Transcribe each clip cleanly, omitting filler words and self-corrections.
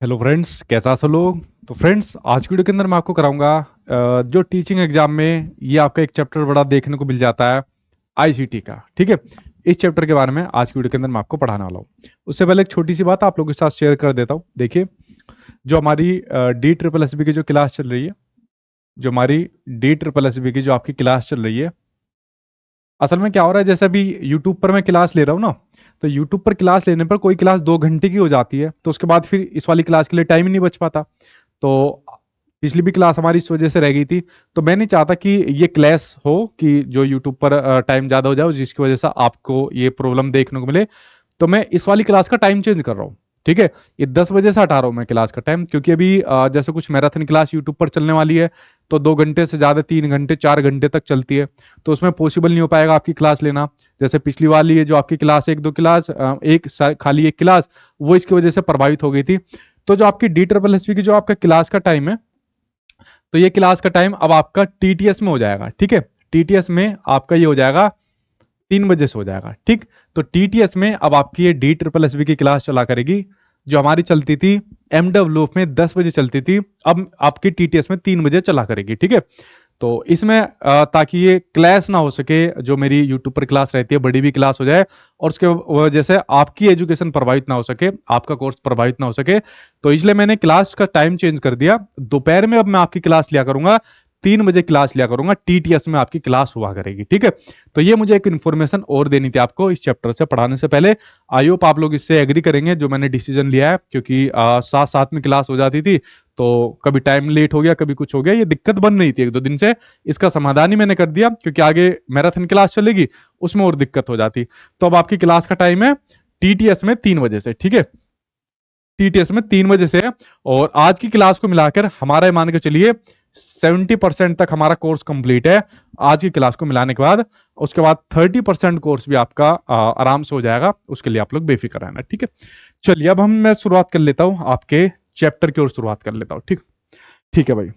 Hello friends, कैसा सब लोग। तो फ्रेंड्स, आज की वीडियो के अंदर मैं आपको कराऊंगा जो टीचिंग एग्जाम में ये आपका एक चैप्टर बड़ा देखने को मिल जाता है, आईसीटी का। ठीक है, इस चैप्टर के बारे में आज की वीडियो के अंदर मैं आपको पढ़ाने वाला हूँ। उससे पहले एक छोटी सी बात आप लोगों के साथ शेयर कर देता हूँ। देखिए, जो हमारी डी ट्रिपल एस बी की जो क्लास चल रही है, जो हमारी डी ट्रिपल एस बी की जो आपकी क्लास चल रही है, असल में क्या हो रहा है, जैसे अभी यूट्यूब पर मैं क्लास ले रहा हूँ ना, तो यूट्यूब पर क्लास लेने पर कोई क्लास 2 घंटे की हो जाती है, तो उसके बाद फिर इस वाली क्लास के लिए टाइम ही नहीं बच पाता। तो पिछली भी क्लास हमारी इस वजह से रह गई थी। तो मैं नहीं चाहता कि ये क्लास हो कि जो यूट्यूब पर टाइम ज़्यादा हो जाए, जिसकी वजह से आपको ये प्रॉब्लम देखने को मिले। तो मैं इस वाली क्लास का टाइम चेंज कर रहा हूँ। ठीक है, ये 10 बजे से हटा रहा हूँ मैं क्लास का टाइम, क्योंकि अभी जैसे कुछ मैराथन क्लास यूट्यूब पर चलने वाली है, तो 2 घंटे से ज़्यादा 3 घंटे 4 घंटे तक चलती है। तो उसमें पॉसिबल नहीं हो पाएगा आपकी क्लास लेना। जैसे पिछली वाली है जो आपकी क्लास, एक दो क्लास, खाली एक क्लास, वो इसकी वजह से प्रभावित हो गई थी। तो जो आपकी डी ट्रिपल एस पी की जो आपका क्लास का टाइम है, तो ये क्लास का टाइम अब आपका टीटीएस में हो जाएगा। ठीक है, टीटीएस में आपका ये हो जाएगा 3 बजे से हो जाएगा। ठीक, तो टीटीएस में अब आपकी ये डी ट्रिपल एस बी की क्लास चला करेगी। जो हमारी चलती थी एमडब्ल्यू में 10 बजे चलती थी, अब आपकी टीटीएस में 3 बजे चला करेगी। ठीक है, तो इसमें ताकि ये क्लास ना हो सके, जो मेरी यूट्यूब पर क्लास रहती है बड़ी भी क्लास हो जाए, और उसके वजह से आपकी एजुकेशन प्रभावित ना हो सके, आपका कोर्स प्रभावित ना हो सके, तो इसलिए मैंने क्लास का टाइम चेंज कर दिया। दोपहर में अब मैं आपकी क्लास लिया करूंगा, 3 बजे क्लास लिया करूंगा, टीटीएस में आपकी क्लास हुआ करेगी। ठीक है, तो ये मुझे एक इन्फॉर्मेशन और देनी थी आपको इस चैप्टर से पढ़ाने से पहले। आई होप आप लोग इससे एग्री करेंगे जो मैंने डिसीजन लिया है, क्योंकि साथ साथ में क्लास हो जाती थी, तो कभी टाइम लेट हो गया, कभी कुछ हो गया, ये दिक्कत बन रही थी 1-2 दिन से। इसका समाधान ही मैंने कर दिया, क्योंकि आगे मैराथन क्लास चलेगी, उसमें और दिक्कत हो जाती। तो अब आपकी क्लास का टाइम है टीटीएस में 3 बजे से। ठीक है, टीटीएस में 3 बजे से है, और आज की क्लास को मिलाकर हमारा मान के चलिए 70% तक हमारा कोर्स कंप्लीट है आज की क्लास को मिलाने के बाद। उसके बाद 30% कोर्स भी आपका आराम से हो जाएगा, उसके लिए आप लोग बेफिक्र रहना। ठीक है, चलिए अब मैं शुरुआत कर लेता हूं, आपके चैप्टर की ओर शुरुआत कर लेता हूं। ठीक, ठीक है भाई।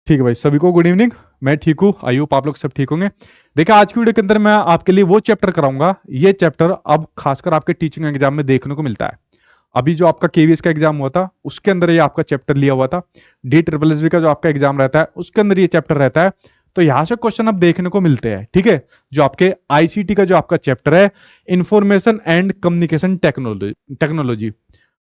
ठीक है भाई, सभी को गुड इवनिंग। मैं ठीक हूँ, आई होप आप लोग सब ठीक होंगे। देखिए, आज की वीडियो के अंदर मैं आपके लिए वो चैप्टर कराऊंगा, ये चैप्टर अब खासकर आपके टीचिंग एग्जाम में देखने को मिलता है। अभी जो आपका केवीएस का एग्जाम हुआ था, उसके अंदर ये आपका चैप्टर लिया हुआ था। डी ट्रिपल एस बी का जो आपका एग्जाम रहता है, उसके अंदर ये चैप्टर रहता है। तो यहां से क्वेश्चन अब देखने को मिलते हैं। ठीक है, जो आपके आईसीटी का जो आपका चैप्टर है, इंफॉर्मेशन एंड कम्युनिकेशन टेक्नोलॉजी,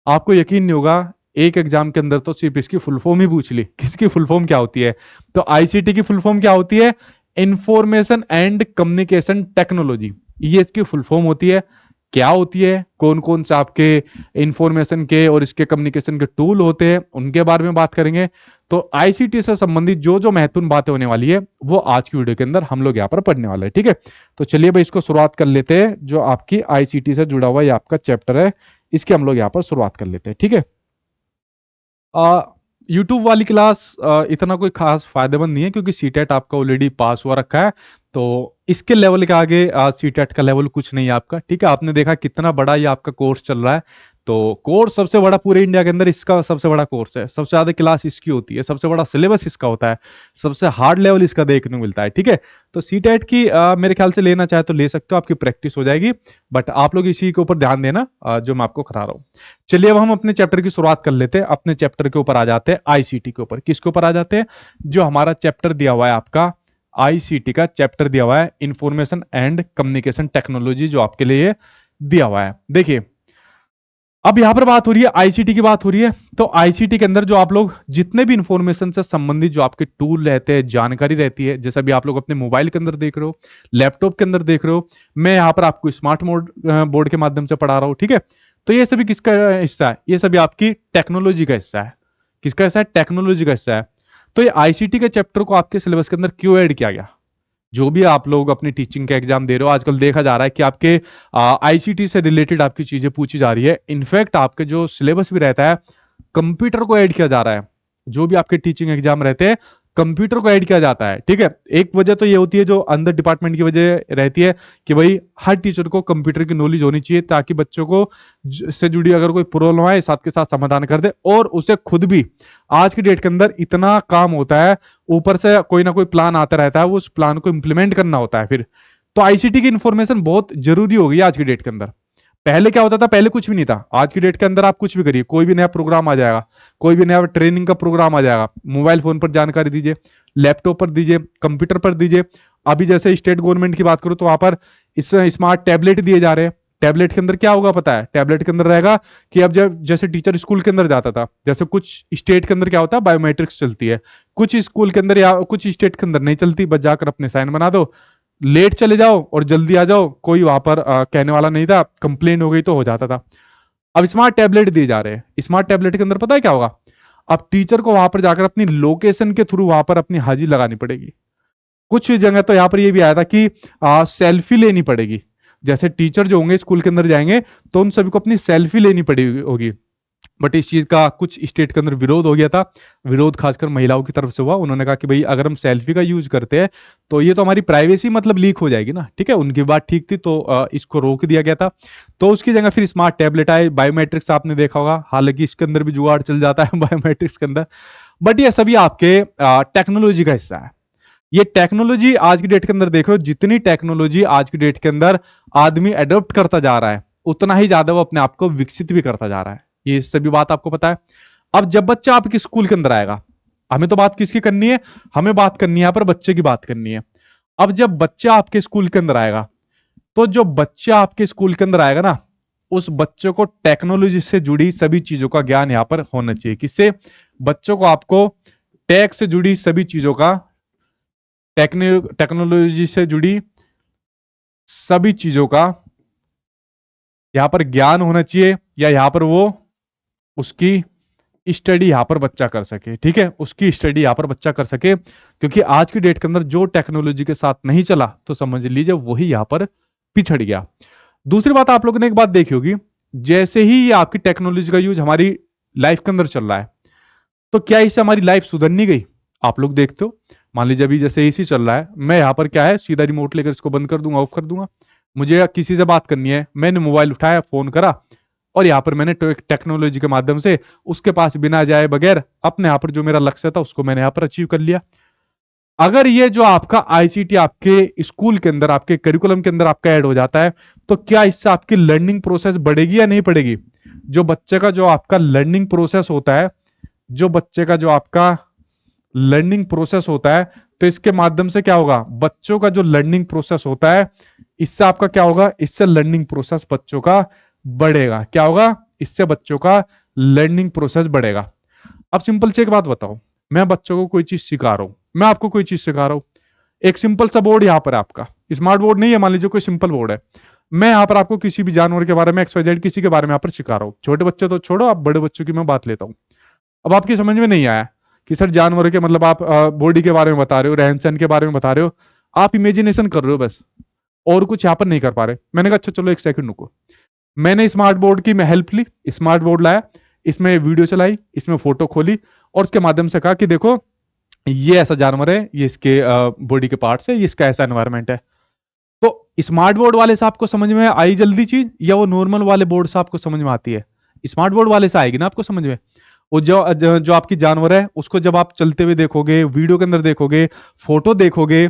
आपको यकीन नहीं होगा, एक एग्जाम के अंदर तो सिर्फ इसकी फुल फॉर्म ही पूछ ली, किसकी फुल फॉर्म क्या होती है। तो आईसीटी की फुल फॉर्म क्या होती है? इंफॉर्मेशन एंड कम्युनिकेशन टेक्नोलॉजी, ये इसकी फुल फॉर्म होती है। क्या होती है, कौन कौन से आपके इंफॉर्मेशन के और इसके कम्युनिकेशन के टूल होते हैं, उनके बारे में बात करेंगे। तो आईसीटी से संबंधित जो जो महत्वपूर्ण बातें होने वाली है, वो आज की वीडियो के अंदर हम लोग यहाँ पर पढ़ने वाले हैं। ठीक है, तो चलिए भाई, इसको शुरुआत कर लेते हैं। जो आपकी आईसीटी से जुड़ा हुआ ये आपका चैप्टर है, इसकी हम लोग यहाँ पर शुरुआत कर लेते हैं। ठीक है, यूट्यूब वाली क्लास इतना कोई खास फायदेमंद नहीं है, क्योंकि सीटेट आपका ऑलरेडी पास हुआ रखा है। तो इसके लेवल के आगे सीटेट का लेवल कुछ नहीं है आपका। ठीक है, आपने देखा कितना बड़ा ये आपका कोर्स चल रहा है। तो कोर्स सबसे बड़ा पूरे इंडिया के अंदर इसका सबसे बड़ा कोर्स है, सबसे ज्यादा क्लास इसकी होती है, सबसे बड़ा सिलेबस इसका होता है, सबसे हार्ड लेवल इसका देखने को मिलता है। ठीक है, तो सीटेट की मेरे ख्याल से लेना चाहे तो ले सकते हो, आपकी प्रैक्टिस हो जाएगी। बट आप लोग इसी के ऊपर ध्यान देना जो मैं आपको करा रहा हूँ। चलिए अब हम अपने चैप्टर की शुरुआत कर लेते हैं। अपने चैप्टर के ऊपर आ जाते हैं, आईसीटी के ऊपर। किसके ऊपर आ जाते हैं? जो हमारा चैप्टर दिया हुआ है आपका आईसीटी का चैप्टर दिया हुआ है, इंफॉर्मेशन एंड कम्युनिकेशन टेक्नोलॉजी, जो आपके लिए दिया हुआ है। देखिए, अब यहां पर बात हो रही है, आईसीटी की बात हो रही है। तो आईसीटी के अंदर जो आप लोग जितने भी इंफॉर्मेशन से संबंधित जो आपके टूल रहते हैं, जानकारी रहती है, जैसे भी आप लोग अपने मोबाइल के अंदर देख रहे हो, लैपटॉप के अंदर देख रहे हो, मैं यहां पर आपको स्मार्ट बोर्ड के माध्यम से पढ़ा रहा हूं। ठीक है, तो ये सभी किसका हिस्सा है? ये सभी आपकी टेक्नोलॉजी का हिस्सा है। किसका हिस्सा है? टेक्नोलॉजी का हिस्सा है। तो ये आईसीटी के चैप्टर को आपके सिलेबस के अंदर क्यों ऐड किया गया? जो भी आप लोग अपनी टीचिंग का एग्जाम दे रहे हो, आजकल देखा जा रहा है कि आपके आईसीटी से रिलेटेड आपकी चीजें पूछी जा रही है। इनफैक्ट आपके जो सिलेबस भी रहता है, कंप्यूटर को ऐड किया जा रहा है। जो भी आपके टीचिंग एग्जाम रहते हैं, कंप्यूटर को ऐड किया जाता है। ठीक है, एक वजह तो ये होती है, जो अंदर डिपार्टमेंट की वजह रहती है, कि भाई हर टीचर को कंप्यूटर की नॉलेज होनी चाहिए, ताकि बच्चों को से जुड़ी अगर कोई प्रॉब्लम आए, साथ के साथ समाधान कर दे। और उसे खुद भी आज की डेट के अंदर इतना काम होता है, ऊपर से कोई ना कोई प्लान आता रहता है, वो उस प्लान को इंप्लीमेंट करना होता है फिर। तो आईसीटी की इंफॉर्मेशन बहुत जरूरी हो गई आज की डेट के अंदर। पहले क्या होता था, पहले कुछ भी नहीं था। आज की डेट के अंदर आप कुछ भी करिए, कोई भी नया प्रोग्राम आ जाएगा, कोई भी नया ट्रेनिंग का प्रोग्राम आ जाएगा, मोबाइल फोन पर जानकारी दीजिए, लैपटॉप पर दीजिए, कंप्यूटर पर दीजिए। अभी जैसे स्टेट गवर्नमेंट की बात करूं तो वहां पर इस स्मार्ट टैबलेट दिए जा रहे हैं। टैबलेट के अंदर क्या होगा पता है? टैबलेट के अंदर रहेगा कि अब जब जैसे टीचर स्कूल के अंदर जाता था, जैसे कुछ स्टेट के अंदर क्या होता है, बायोमेट्रिक्स चलती है, कुछ स्कूल के अंदर या कुछ स्टेट के अंदर नहीं चलती, बस जाकर अपने साइन बना दो, लेट चले जाओ और जल्दी आ जाओ, कोई वहां पर कहने वाला नहीं था, कंप्लेन हो गई तो हो जाता था। अब स्मार्ट टैबलेट दिए जा रहे हैं। स्मार्ट टैबलेट के अंदर पता है क्या होगा? अब टीचर को वहां पर जाकर अपनी लोकेशन के थ्रू वहां पर अपनी हाजिरी लगानी पड़ेगी। कुछ जगह तो यहाँ पर ये भी आया था कि सेल्फी लेनी पड़ेगी। जैसे टीचर जो होंगे स्कूल के अंदर जाएंगे तो उन सभी को अपनी सेल्फी लेनी पड़ेगी होगी। बट इस चीज का कुछ स्टेट के अंदर विरोध हो गया था। विरोध खासकर महिलाओं की तरफ से हुआ। उन्होंने कहा कि भाई अगर हम सेल्फी का यूज करते हैं तो ये तो हमारी प्राइवेसी मतलब लीक हो जाएगी ना। ठीक है, उनकी बात ठीक थी, तो इसको रोक दिया गया था। तो उसकी जगह फिर स्मार्ट टैबलेट आए। बायोमेट्रिक्स आपने देखा होगा, हालांकि इसके अंदर भी जुगाड़ चल जाता है बायोमेट्रिक्स के अंदर, बट ये सभी आपके टेक्नोलॉजी का हिस्सा है। ये टेक्नोलॉजी आज की डेट के अंदर देख रहे हो, जितनी टेक्नोलॉजी आज की डेट के अंदर आदमी अडॉप्ट करता जा रहा है, उतना ही ज्यादा वो अपने आप को विकसित भी करता जा रहा है। ये सभी बात आपको पता है। अब जब बच्चा आपके स्कूल के अंदर आएगा, हमें तो बात किसकी करनी है? हमें बात करनी है यहाँ पर बच्चे की बात करनी है। अब जब बच्चा आपके स्कूल के अंदर आएगा, तो जो बच्चा आपके स्कूल के अंदर आएगा ना, उस बच्चों को टेक्नोलॉजी से जुड़ी सभी चीजों का ज्ञान यहां पर होना चाहिए। किससे? बच्चों को आपको टेक से जुड़ी सभी चीजों का, टेक्नोलॉजी से जुड़ी सभी चीजों का यहां पर ज्ञान होना चाहिए, या यहां पर वो उसकी स्टडी यहां पर बच्चा कर सके। ठीक है, उसकी स्टडी यहां पर बच्चा कर सके, क्योंकि आज की डेट के अंदर जो टेक्नोलॉजी के साथ नहीं चला तो समझ लीजिए वही यहां पर पिछड़ गया। दूसरी बात आप लोगों ने एक बात देखी होगी, जैसे ही ये आपकी टेक्नोलॉजी का यूज हमारी लाइफ के अंदर चल रहा है, तो क्या इससे हमारी लाइफ सुधर नहीं गई? आप लोग देखते हो, मान लीजिए अभी जैसे एसी चल रहा है, मैं यहाँ पर क्या है, सीधा रिमोट लेकर इसको बंद कर दूंगा, ऑफ कर दूंगा। मुझे किसी से बात करनी है, मैंने मोबाइल उठाया, फोन करा, और यहाँ पर मैंने टेक्नोलॉजी के माध्यम से उसके पास बिना जाए बगैर अपने यहाँ पर जो मेरा लक्ष्य था उसको मैंने यहाँ पर अचीव कर लिया। अगर ये जो आपका आईसीटी आपके स्कूल के अंदर, आपके करिकुलम के अंदर आपका ऐड हो जाता है, तो क्या इससे आपकी लर्निंग प्रोसेस बढ़ेगी या नहीं बढ़ेगी? जो बच्चे का जो आपका लर्निंग प्रोसेस होता है, जो बच्चे का जो आपका लर्निंग प्रोसेस होता है, तो इसके माध्यम से क्या होगा? बच्चों का जो लर्निंग प्रोसेस होता है, इससे आपका क्या होगा? इससे लर्निंग प्रोसेस बच्चों का बढ़ेगा। क्या होगा? इससे बच्चों का लर्निंग प्रोसेस बढ़ेगा। अब सिंपल से एक बात बताओ, मैं बच्चों को कोई चीज सिखा रहा हूं, मैं आपको कोई चीज सिखा रहा हूं, एक सिंपल सा बोर्ड यहां पर है आपका, स्मार्ट बोर्ड नहीं है, मान लीजिए कोई सिंपल बोर्ड है, मैं यहां पर आपको किसी भी जानवर के बारे में XYZ किसी के बारे में यहां पर सिखा रहा हूं। छोटे बच्चे तो छोड़ो, आप बड़े बच्चों की मैं बात लेता हूं। अब आपकी समझ में नहीं आया कि सर जानवरों के मतलब आप बॉडी के बारे में बता रहे हो, रहन सहन के बारे में बता रहे हो, आप इमेजिनेशन कर रहे हो बस, और कुछ यहां पर नहीं कर पा रहे। मैंने कहा अच्छा चलो एक सेकंड रुको, मैंने स्मार्ट बोर्ड की मैं हेल्प ली, स्मार्ट बोर्ड लाया, इसमें वीडियो चलाई, इसमें फोटो खोली, और उसके माध्यम से कहा कि देखो ये ऐसा जानवर है, ये इसके बॉडी के पार्ट्स है, ये इसका ऐसा एनवायरमेंट है। तो स्मार्ट बोर्ड वाले से आपको समझ में आई जल्दी चीज, या वो नॉर्मल वाले बोर्ड से आपको समझ में आती है? स्मार्ट बोर्ड वाले से आएगी ना आपको समझ में। वो जो आपकी जानवर है उसको जब आप चलते हुए देखोगे, वीडियो के अंदर देखोगे, फोटो देखोगे,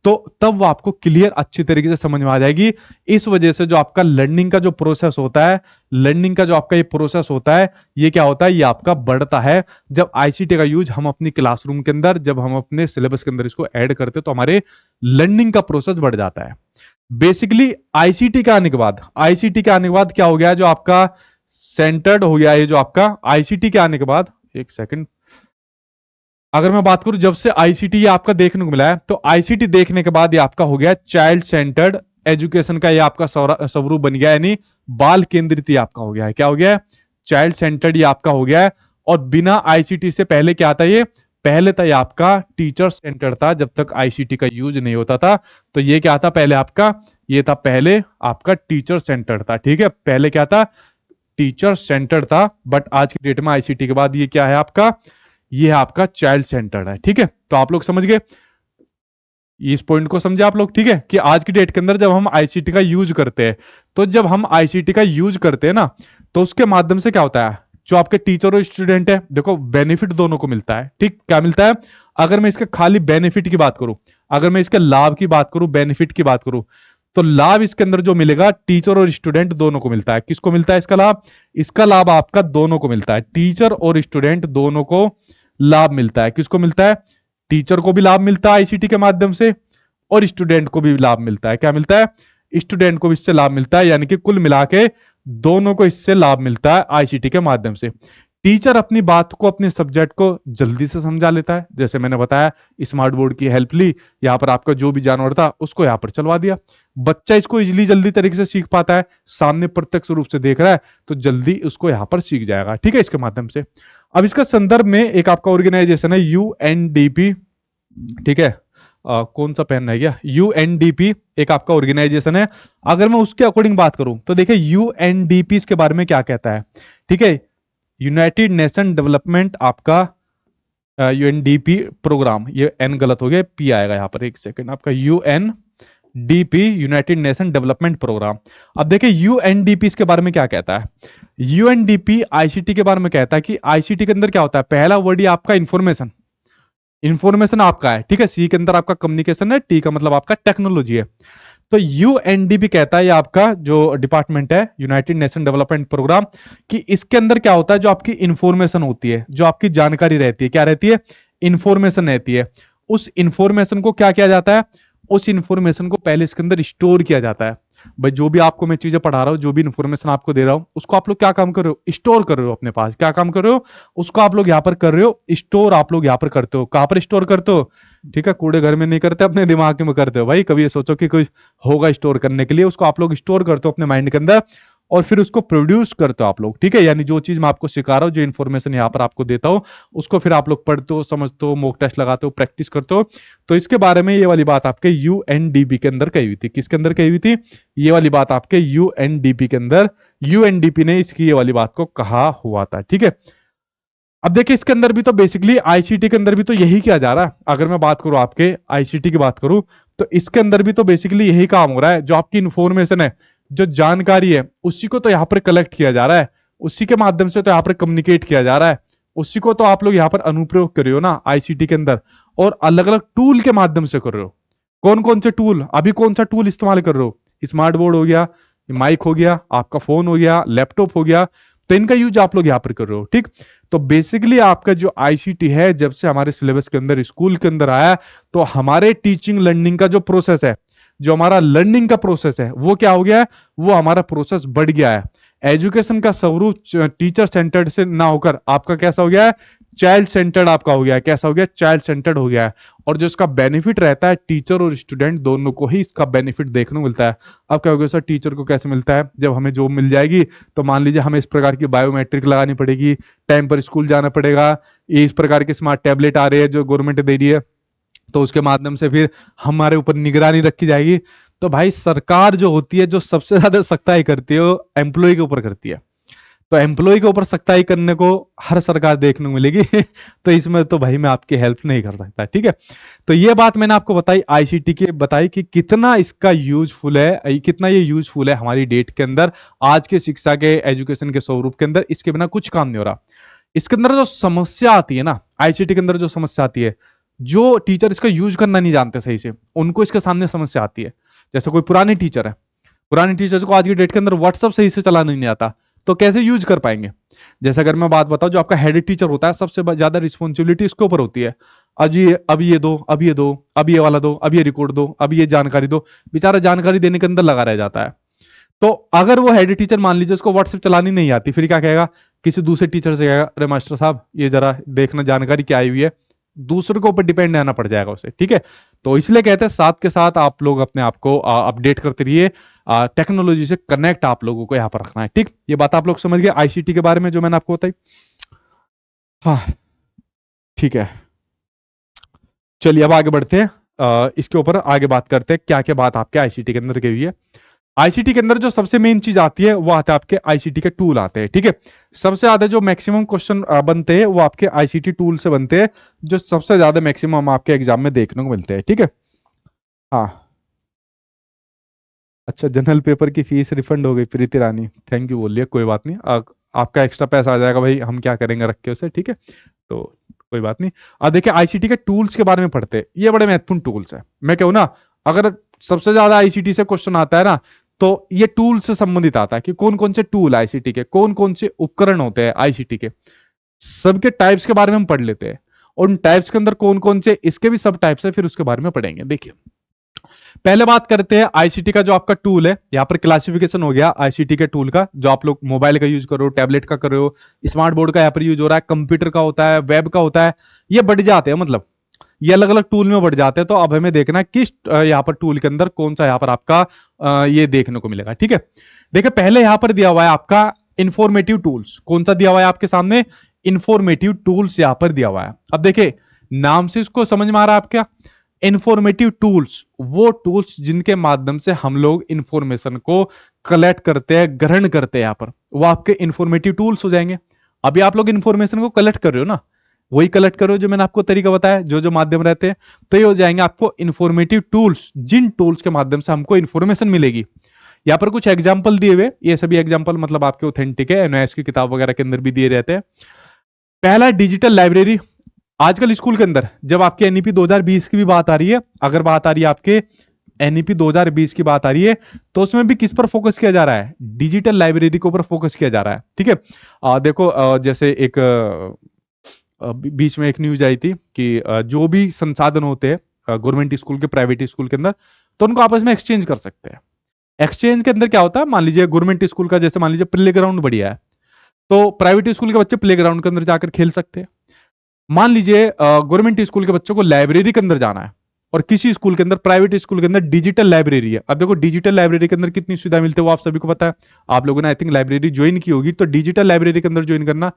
तो तब वो आपको क्लियर अच्छी तरीके से समझ में आ जाएगी। इस वजह से जो आपका लर्निंग का जो प्रोसेस होता है, लर्निंग का जो आपका ये प्रोसेस होता है, ये क्या होता है? ये आपका बढ़ता है। जब आईसीटी का यूज हम अपनी क्लासरूम के अंदर, जब हम अपने सिलेबस के अंदर इसको ऐड करते हैं, तो हमारे लर्निंग का प्रोसेस बढ़ जाता है। बेसिकली आईसीटी के आने के बाद, आईसीटी के आने के बाद क्या हो गया? जो आपका सेंटर्ड हो गया, ये जो आपका आईसीटी के आने के बाद, एक सेकंड, अगर मैं बात करूं जब से आईसीटी आपका देखने को मिला है, तो आईसीटी देखने के बाद ये आपका हो गया चाइल्ड सेंटर्ड एजुकेशन का, ये आपका स्वरूप बन गया, यानी बाल केंद्रित ये आपका हो गया है। क्या हो गया है? चाइल्ड सेंटर्ड ये आपका हो गया है। और बिना आईसीटी से पहले क्या था? ये पहले था ये आपका टीचर सेंटर्ड था। जब तक आईसीटी का यूज नहीं होता था, तो ये क्या था? पहले आपका ये था, पहले आपका टीचर सेंटर्ड था। ठीक है, पहले क्या था? टीचर सेंटर्ड था। बट आज की डेट में आईसीटी के बाद ये क्या है आपका? ये है आपका चाइल्ड सेंटर्ड है। ठीक है, तो आप लोग समझ गए, इस पॉइंट को समझे आप लोग? ठीक है, कि आज की डेट के अंदर जब हम आईसीटी का यूज करते हैं, तो जब हम आईसीटी का यूज करते हैं ना, तो उसके माध्यम से क्या होता है? जो आपके टीचर और स्टूडेंट है, देखो बेनिफिट दोनों को मिलता है। ठीक, क्या मिलता है? अगर मैं इसके खाली बेनिफिट की बात करूं, अगर मैं इसके लाभ की बात करूं, बेनिफिट की बात करूं, तो लाभ इसके अंदर जो मिलेगा टीचर और स्टूडेंट दोनों को मिलता है। किसको मिलता है इसका लाभ? इसका लाभ आपका दोनों को मिलता है, टीचर और स्टूडेंट दोनों को लाभ मिलता है। किसको मिलता है? टीचर को भी लाभ मिलता है आईसीटी के माध्यम से, और स्टूडेंट को भी लाभ मिलता है। क्या मिलता है? स्टूडेंट को भी इससे लाभ मिलता है, यानी कि कुल मिला के दोनों को इससे लाभ मिलता है आईसीटी के माध्यम से। टीचर अपनी बात को, अपने सब्जेक्ट को जल्दी से समझा लेता है, जैसे मैंने बताया स्मार्ट बोर्ड की हेल्प ली, यहां पर आपका जो भी जानवर था उसको यहां पर चलवा दिया। बच्चा इसको इजिली जल्दी तरीके से सीख पाता है, सामने प्रत्यक्ष रूप से देख रहा है तो जल्दी उसको यहां पर सीख जाएगा, ठीक है, इसके माध्यम से। अब इसका संदर्भ में एक आपका ऑर्गेनाइजेशन है यूएनडीपी, ठीक है, कौन सा पेन है क्या, यूएनडीपी एक आपका ऑर्गेनाइजेशन है। अगर मैं उसके अकॉर्डिंग बात करूं तो देखिए यूएनडीपी इसके बारे में क्या कहता है, ठीक है, यूनाइटेड नेशन डेवलपमेंट आपका यूएनडीपी प्रोग्राम, ये एन गलत हो गया, पी आएगा यहां पर, एक सेकंड, आपका UNDP United Nation development programme. अब देखिए यूएनडीपी इसके बारे में क्या कहता है। यूएनडीपी आईसीटी के बारे में कहता है कि आईसीटी के अंदर क्या होता है, पहला वर्ड ही आपका इंफॉर्मेशन, इंफॉर्मेशन आपका है, ठीक है, सी के अंदर आपका कम्युनिकेशन है, टी का मतलब आपका टेक्नोलॉजी है। तो यूएनडीपी कहता है, ये आपका जो डिपार्टमेंट है यूनाइटेड नेशन डेवलपमेंट प्रोग्राम, कि इसके अंदर क्या होता है, जो आपकी इंफॉर्मेशन होती है, जो आपकी जानकारी रहती है, क्या रहती है, इंफॉर्मेशन रहती है, उस इंफॉर्मेशन को क्या किया जाता है, उस इंफॉर्मेशन को पहले इसके अंदर स्टोर किया जाता है। भाई जो भी आपको मैं चीजें पढ़ा रहा हूं, जो भी इंफॉर्मेशन आपको दे रहा हूं, उसको आप लोग क्या काम कर रहे हो, स्टोर कर रहे हो अपने पास। क्या काम कर रहे हो, उसको आप लोग यहां पर कर रहे हो, स्टोर आप लोग यहां पर करते हो। कहां पर स्टोर करते हो, ठीक है, कूड़े घर में नहीं करते, अपने दिमाग में करते हो। भाई कभी ये सोचो कि कुछ होगा स्टोर करने के लिए, उसको आप लोग स्टोर करते हो अपने माइंड के अंदर, और फिर उसको प्रोड्यूस करते हो आप लोग, ठीक है। यानी जो चीज मैं आपको सिखा रहा हूं, जो इन्फॉर्मेशन यहाँ पर आपको देता हूं, उसको फिर आप लोग पढ़ते हो, समझते हो, मॉक टेस्ट लगाते हो, प्रैक्टिस करते हो। तो इसके बारे में ये वाली बात आपके यूएनडीपी के अंदर कही हुई थी। किसके अंदर कही हुई थी? ये वाली बात आपके यूएनडीपी के अंदर, यूएनडीपी ने इसकी ये वाली बात को कहा हुआ था, ठीक है। अब देखिए इसके अंदर भी तो बेसिकली आईसीटी के अंदर भी तो यही किया जा रहा है। अगर मैं बात करूं आपके आईसीटी की बात करूं, तो इसके अंदर भी तो बेसिकली यही काम हो रहा है। जो आपकी इंफॉर्मेशन है, जो जानकारी है, उसी को तो यहां पर कलेक्ट किया जा रहा है, उसी के माध्यम से तो यहां पर कम्युनिकेट किया जा रहा है, उसी को तो आप लोग यहां पर अनुप्रयोग कर रहे हो ना आईसीटी के अंदर, और अलग अलग टूल के माध्यम से कर रहे हो। कौन कौन से टूल, अभी कौन सा टूल इस्तेमाल कर रहे हो? स्मार्ट बोर्ड हो गया, माइक हो गया, आपका फोन हो गया, लैपटॉप हो गया, तो इनका यूज आप लोग यहां पर कर रहे हो, ठीक। तो बेसिकली आपका जो आईसीटी है, जब से हमारे सिलेबस के अंदर, स्कूल के अंदर आया, तो हमारे टीचिंग लर्निंग का जो प्रोसेस है, जो हमारा लर्निंग का प्रोसेस है, वो क्या हो गया है, वो हमारा प्रोसेस बढ़ गया है। एजुकेशन का स्वरूप टीचर सेंटर्ड से ना होकर आपका कैसा हो गया है, चाइल्ड सेंटर्ड आपका हो गया है। कैसा हो गया? चाइल्ड सेंटर्ड हो गया है। और जो इसका बेनिफिट रहता है, टीचर और स्टूडेंट दोनों को ही इसका बेनिफिट देखने को मिलता है। अब क्या हो गया सर, टीचर को कैसे मिलता है? जब हमें जॉब मिल जाएगी तो मान लीजिए हमें इस प्रकार की बायोमेट्रिक लगानी पड़ेगी, टाइम पर स्कूल जाना पड़ेगा, इस प्रकार के स्मार्ट टैबलेट आ रहे हैं जो गवर्नमेंट दे रही है, तो उसके माध्यम से फिर हमारे ऊपर निगरानी रखी जाएगी। तो भाई सरकार जो होती है, जो सबसे ज्यादा सख्ताई करती है, वो एम्प्लॉय के ऊपर करती है। तो एम्प्लॉय के ऊपर सख्ताई करने को हर सरकार देखने को मिलेगी तो इसमें तो भाई मैं आपकी हेल्प नहीं कर सकता, ठीक है। तो ये बात मैंने आपको बताई आईसीटी की, बताई कि कितना इसका यूजफुल है, कितना ये यूजफुल है हमारी डेट के अंदर, आज के शिक्षा के, एजुकेशन के स्वरूप के अंदर। इसके बिना कुछ काम नहीं हो रहा। इसके अंदर जो समस्या आती है ना, आईसीटी के अंदर जो समस्या आती है, जो टीचर इसका यूज करना नहीं जानते सही से, उनको इसके सामने समस्या आती है। जैसे कोई पुरानी टीचर है, पुरानी टीचर्स को आज की डेट के अंदर व्हाट्सएप सही से चलाना नहीं आता, तो कैसे यूज कर पाएंगे? जैसे अगर मैं बात बताऊं, जो आपका हेड टीचर होता है, सबसे ज्यादा रिस्पॉन्सिबिलिटी इसके ऊपर होती है। अब ये दो, अब ये दो, अब ये वाला दो, अब ये रिकॉर्ड दो, अब ये जानकारी दो। बेचारा जानकारी देने के अंदर लगा रह जाता है। तो अगर वो हेड टीचर मान लीजिए उसको व्हाट्सएप चलानी नहीं आती, फिर क्या कहेगा? किसी दूसरे टीचर से कहेगा, अरे मास्टर साहब ये जरा देखना जानकारी क्या आई हुई है। दूसरे के ऊपर डिपेंड रहना पड़ जाएगा उसे, ठीक है। तो इसलिए कहते हैं साथ के साथ आप लोग अपने आप को अपडेट करते रहिए, टेक्नोलॉजी से कनेक्ट आप लोगों को यहां पर रखना है, ठीक। ये बात आप लोग समझ गए आईसीटी के बारे में जो मैंने आपको बताई। हाँ ठीक है, चलिए अब आगे बढ़ते हैं। इसके ऊपर आगे बात करते हैं क्या क्या बात आपके आईसीटी के अंदर की हुई है। आईसीटी के अंदर जो सबसे मेन चीज आती है, वो आता है आपके आईसीटी के टूल आते हैं, ठीक है। सबसे ज्यादा जो मैक्सिमम क्वेश्चन बनते हैं, वो आपके आईसीटी टूल से बनते हैं, जो सबसे ज्यादा मैक्सिमम आपके एग्जाम में देखने को मिलते हैं, ठीक है। हाँ अच्छा, जनरल पेपर की फीस रिफंड हो गई प्रीति रानी, थैंक यू बोलिए, कोई बात नहीं। आपका एक्स्ट्रा पैसा आ जाएगा भाई, हम क्या करेंगे रख के उसे, ठीक है। तो कोई बात नहीं। अब देखिए आईसीटी के टूल्स के बारे में पढ़ते हैं, ये बड़े महत्वपूर्ण टूल्स है। मैं कहूँ ना, अगर सबसे ज्यादा आईसीटी से क्वेश्चन आता है ना, तो ये टूल से संबंधित आता है कि कौन कौन से टूल आईसीटी के, कौन कौन से उपकरण होते हैं आईसीटी के, सबके टाइप्स के बारे में हम पढ़ लेते हैं। और उन टाइप्स के अंदर कौन कौन से इसके भी सब टाइप्स है, फिर उसके बारे में पढ़ेंगे। देखिए पहले बात करते हैं आईसीटी का जो आपका टूल है। यहाँ पर क्लासिफिकेशन हो गया आईसीटी के टूल का, जो आप लोग मोबाइल का यूज करो, टैबलेट का कर रहे हो, स्मार्ट बोर्ड का यहाँ पर यूज हो रहा है, कंप्यूटर का होता है, वेब का होता है, ये बढ़ जाते हैं, मतलब ये अलग अलग टूल में बढ़ जाते हैं। तो अब हमें देखना है किस यहाँ पर टूल के अंदर कौन सा यहाँ पर आपका ये देखने को मिलेगा। ठीक है, देखिए पहले यहाँ पर दिया हुआ है आपका इंफॉर्मेटिव टूल्स। कौन सा दिया हुआ है आपके सामने? इंफॉर्मेटिव टूल्स यहाँ पर दिया हुआ है। अब देखिए नाम से इसको समझ में आ रहा है आपका, इंफॉर्मेटिव टूल्स, वो टूल्स जिनके माध्यम से हम लोग इंफॉर्मेशन को कलेक्ट करते हैं, ग्रहण करते हैं, यहाँ पर वो आपके इंफॉर्मेटिव टूल्स हो जाएंगे। अभी आप लोग इंफॉर्मेशन को कलेक्ट कर रहे हो ना, वही कलेक्ट करो जो मैंने आपको तरीका बताया, जो जो माध्यम रहते हैं, तो ये हो जाएंगे आपको इंफॉर्मेटिव टूल्स, जिन टूल्स के माध्यम से हमको इंफॉर्मेशन मिलेगी। यहाँ पर कुछ एग्जाम्पल दिए हुए, ये सभी एग्जाम्पल मतलब आपके ऑथेंटिक है, एनओएस की किताब वगैरह के अंदर भी दिए रहते हैं। पहला डिजिटल लाइब्रेरी। आजकल स्कूल के अंदर जब आपके एनईपी 2020 की भी बात आ रही है, अगर बात आ रही है आपके एनईपी 2020 की बात आ रही है, तो उसमें भी किस पर फोकस किया जा रहा है? डिजिटल लाइब्रेरी के ऊपर फोकस किया जा रहा है। ठीक है, देखो जैसे एक बीच में एक न्यूज आई थी कि जो भी संसाधन होते हैं गवर्नमेंट स्कूल के, प्राइवेट स्कूल के अंदर, तो उनको आपस में एक्सचेंज कर सकते हैं। एक्सचेंज के अंदर क्या होता है, मान लीजिए गवर्नमेंट स्कूल का जैसे मान लीजिए प्ले ग्राउंड बढ़िया है, तो प्राइवेट स्कूल के बच्चे प्ले ग्राउंड के अंदर जाकर खेल सकते हैं। मान लीजिए गवर्नमेंट स्कूल के बच्चों को लाइब्रेरी के अंदर जाना है, और किसी स्कूल के अंदर, प्राइवेट स्कूल के अंदर डिजिटल लाइब्रेरी है। अब देखो डिजिटल लाइब्रेरी के अंदर कितनी सुविधा मिलती है वो आप सभी को पता है, आप लोगों ने आई थिंक लाइब्रेरी ज्वाइन की होगी, तो डिजिटल लाइब्रेरी के अंदर ज्वाइन करना,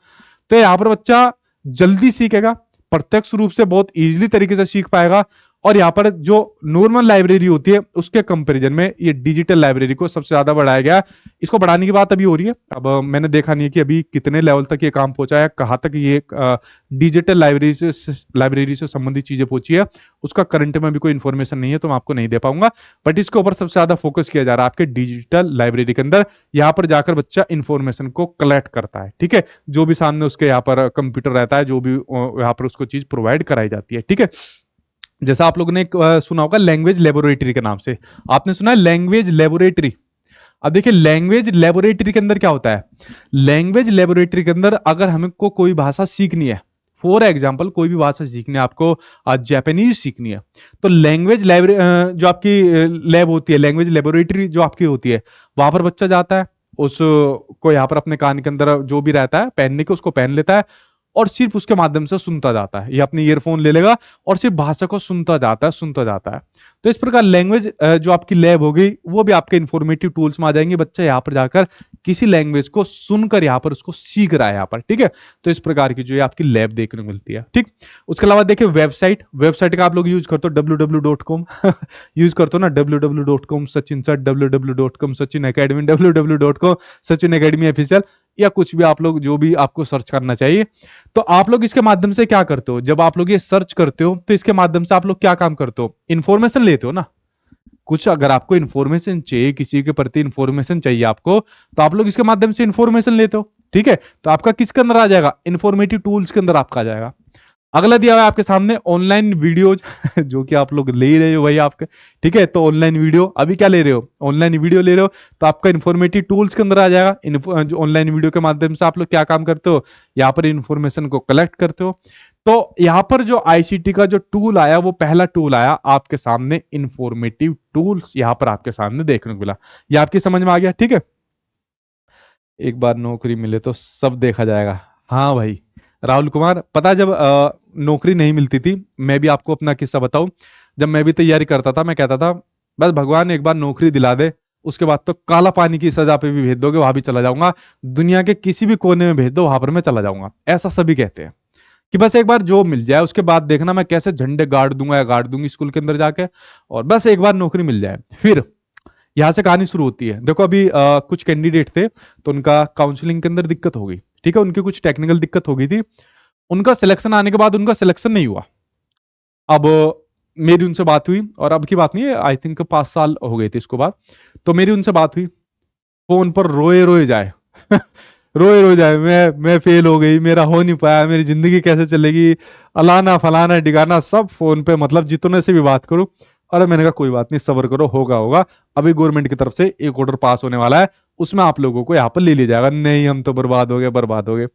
तो यहाँ पर बच्चा जल्दी सीखेगा, प्रत्यक्ष रूप से बहुत इजीली तरीके से सीख पाएगा। और यहाँ पर जो नॉर्मल लाइब्रेरी होती है उसके कंपैरिजन में ये डिजिटल लाइब्रेरी को सबसे ज्यादा बढ़ाया गया। इसको बढ़ाने की बात अभी हो रही है, अब मैंने देखा नहीं है कि अभी कितने लेवल तक ये काम पहुंचा है, कहां तक ये डिजिटल लाइब्रेरी से संबंधित चीजें पहुंची है, उसका करंट में भी कोई इन्फॉर्मेशन नहीं है, तो मैं आपको नहीं दे पाऊंगा। बट इसके ऊपर सबसे ज्यादा फोकस किया जा रहा है आपके डिजिटल लाइब्रेरी के अंदर। यहाँ पर जाकर बच्चा इन्फॉर्मेशन को कलेक्ट करता है। ठीक है, जो भी सामने उसके यहाँ पर कंप्यूटर रहता है, जो भी यहाँ पर उसको चीज प्रोवाइड कराई जाती है। ठीक है, जैसा आप लोगों ने सुना होगा लैंग्वेज लेबोरेटरी के नाम से, आपने सुना है लैंग्वेज लेबोरेटरी। अब देखिए लैंग्वेज लेबोरेटरी के अंदर क्या होता है? लैंग्वेज लेबोरेटरी के अंदर अगर हमको कोई भाषा सीखनी है, फॉर एग्जाम्पल कोई भी भाषा सीखनी है, आपको जापानीज सीखनी है, तो लैंग्वेज जो आपकी लैब होती है, लैंग्वेज लेबोरेटरी जो आपकी होती है, वहां पर बच्चा जाता है, उसको यहाँ पर अपने कान के अंदर जो भी रहता है पहनने के, उसको पहन लेता है, और सिर्फ उसके माध्यम से सुनता जाता है। ये अपनी ईयरफोन ले लेगा और सिर्फ भाषा को सुनता जाता है, सुनता जाता है। तो इस प्रकार लैंग्वेज जो आपकी लैब होगी वो भी आपके इंफॉर्मेटिव टूल्स में आ जाएंगे। बच्चा यहाँ पर जाकर किसी लैंग्वेज को सुनकर यहाँ पर उसको सीख रहा है यहाँ पर। ठीक है, तो इस प्रकार की जो है आपकी लैब देखने को मिलती है। ठीक, उसके अलावा देखिए वेबसाइट, वेबसाइट का आप लोग यूज करते हो www.com यूज करते हो ना, www.com Sachin sir, www.com Sachin academy, www.com Sachin academy official, या कुछ भी आप लोग जो भी आपको सर्च करना चाहिए। तो आप लोग इसके माध्यम से क्या करते हो? जब आप लोग ये सर्च करते हो तो इसके माध्यम से आप लोग क्या काम करते हो? इंफॉर्मेशन लेते हो ना। कुछ अगर आपको इंफॉर्मेशन चाहिए, किसी के प्रति इंफॉर्मेशन चाहिए आपको, तो आप लोग इसके माध्यम से इंफॉर्मेशन लेते हो। ठीक है, तो आपका किसके अंदर आ जाएगा? इंफॉर्मेटिव टूल्स के अंदर आपका आ जाएगा। अगला दिया हुआ है आपके सामने ऑनलाइन वीडियोज जो कि आप लोग ले ही रहे हो भाई आपके। ठीक है, तो ऑनलाइन वीडियो अभी क्या ले रहे हो? ऑनलाइन वीडियो ले रहे हो, तो आपका इंफॉर्मेटिव टूल्स के अंदर आ जाएगा। जो ऑनलाइन वीडियो के माध्यम से आप लोग क्या काम करते हो? यहाँ पर इंफॉर्मेशन को कलेक्ट करते हो। तो यहाँ पर जो आईसीटी का जो टूल आया, वो पहला टूल आया आपके सामने इंफॉर्मेटिव टूल्स, यहाँ पर आपके सामने देखने को मिला। ये आपकी समझ में आ गया? ठीक है, एक बार नौकरी मिले तो सब देखा जाएगा। हाँ भाई राहुल कुमार, पता है जब नौकरी नहीं मिलती थी, मैं भी आपको अपना किस्सा बताऊं, जब मैं भी तैयारी करता था, मैं कहता था बस भगवान एक बार नौकरी दिला दे, उसके बाद तो काला पानी की सजा पे भी भेज दोगे वहां भी चला जाऊंगा, दुनिया के किसी भी कोने में भेज दो वहां पर मैं चला जाऊंगा। ऐसा सभी कहते हैं कि बस एक बार जॉब मिल जाए, उसके बाद देखना मैं कैसे झंडे गाड़ दूंगा या गाड़ दूंगी स्कूल के अंदर जाके, और बस एक बार नौकरी मिल जाए। फिर यहां से कहानी शुरू होती है। देखो अभी कुछ कैंडिडेट थे, तो उनका काउंसलिंग के अंदर दिक्कत हो गई। ठीक है, उनकी कुछ टेक्निकल दिक्कत हो गई थी, उनका सिलेक्शन आने के बाद उनका सिलेक्शन नहीं हुआ। अब मेरी उनसे बात हुई, और अब की बात नहीं है, आई थिंक 5 साल हो गए थे इसको बाद, तो मेरी उनसे बात हुई, फोन पर रोए रोए जाए रोए रोए जाए, मैं फेल हो गई, मेरा हो नहीं पाया, मेरी जिंदगी कैसे चलेगी, अलाना फलाना डिगाना सब फोन पे, मतलब जितने से भी बात करूं अरे मैंने कहा कोई बात नहीं, सब्र करो, होगा होगा, अभी गवर्नमेंट की तरफ से एक ऑर्डर पास होने वाला है, उसमें आप लोगों को यहाँ पर ले लिया जाएगा। नहीं हम तो बर्बाद हो गए, बर्बाद हो गए।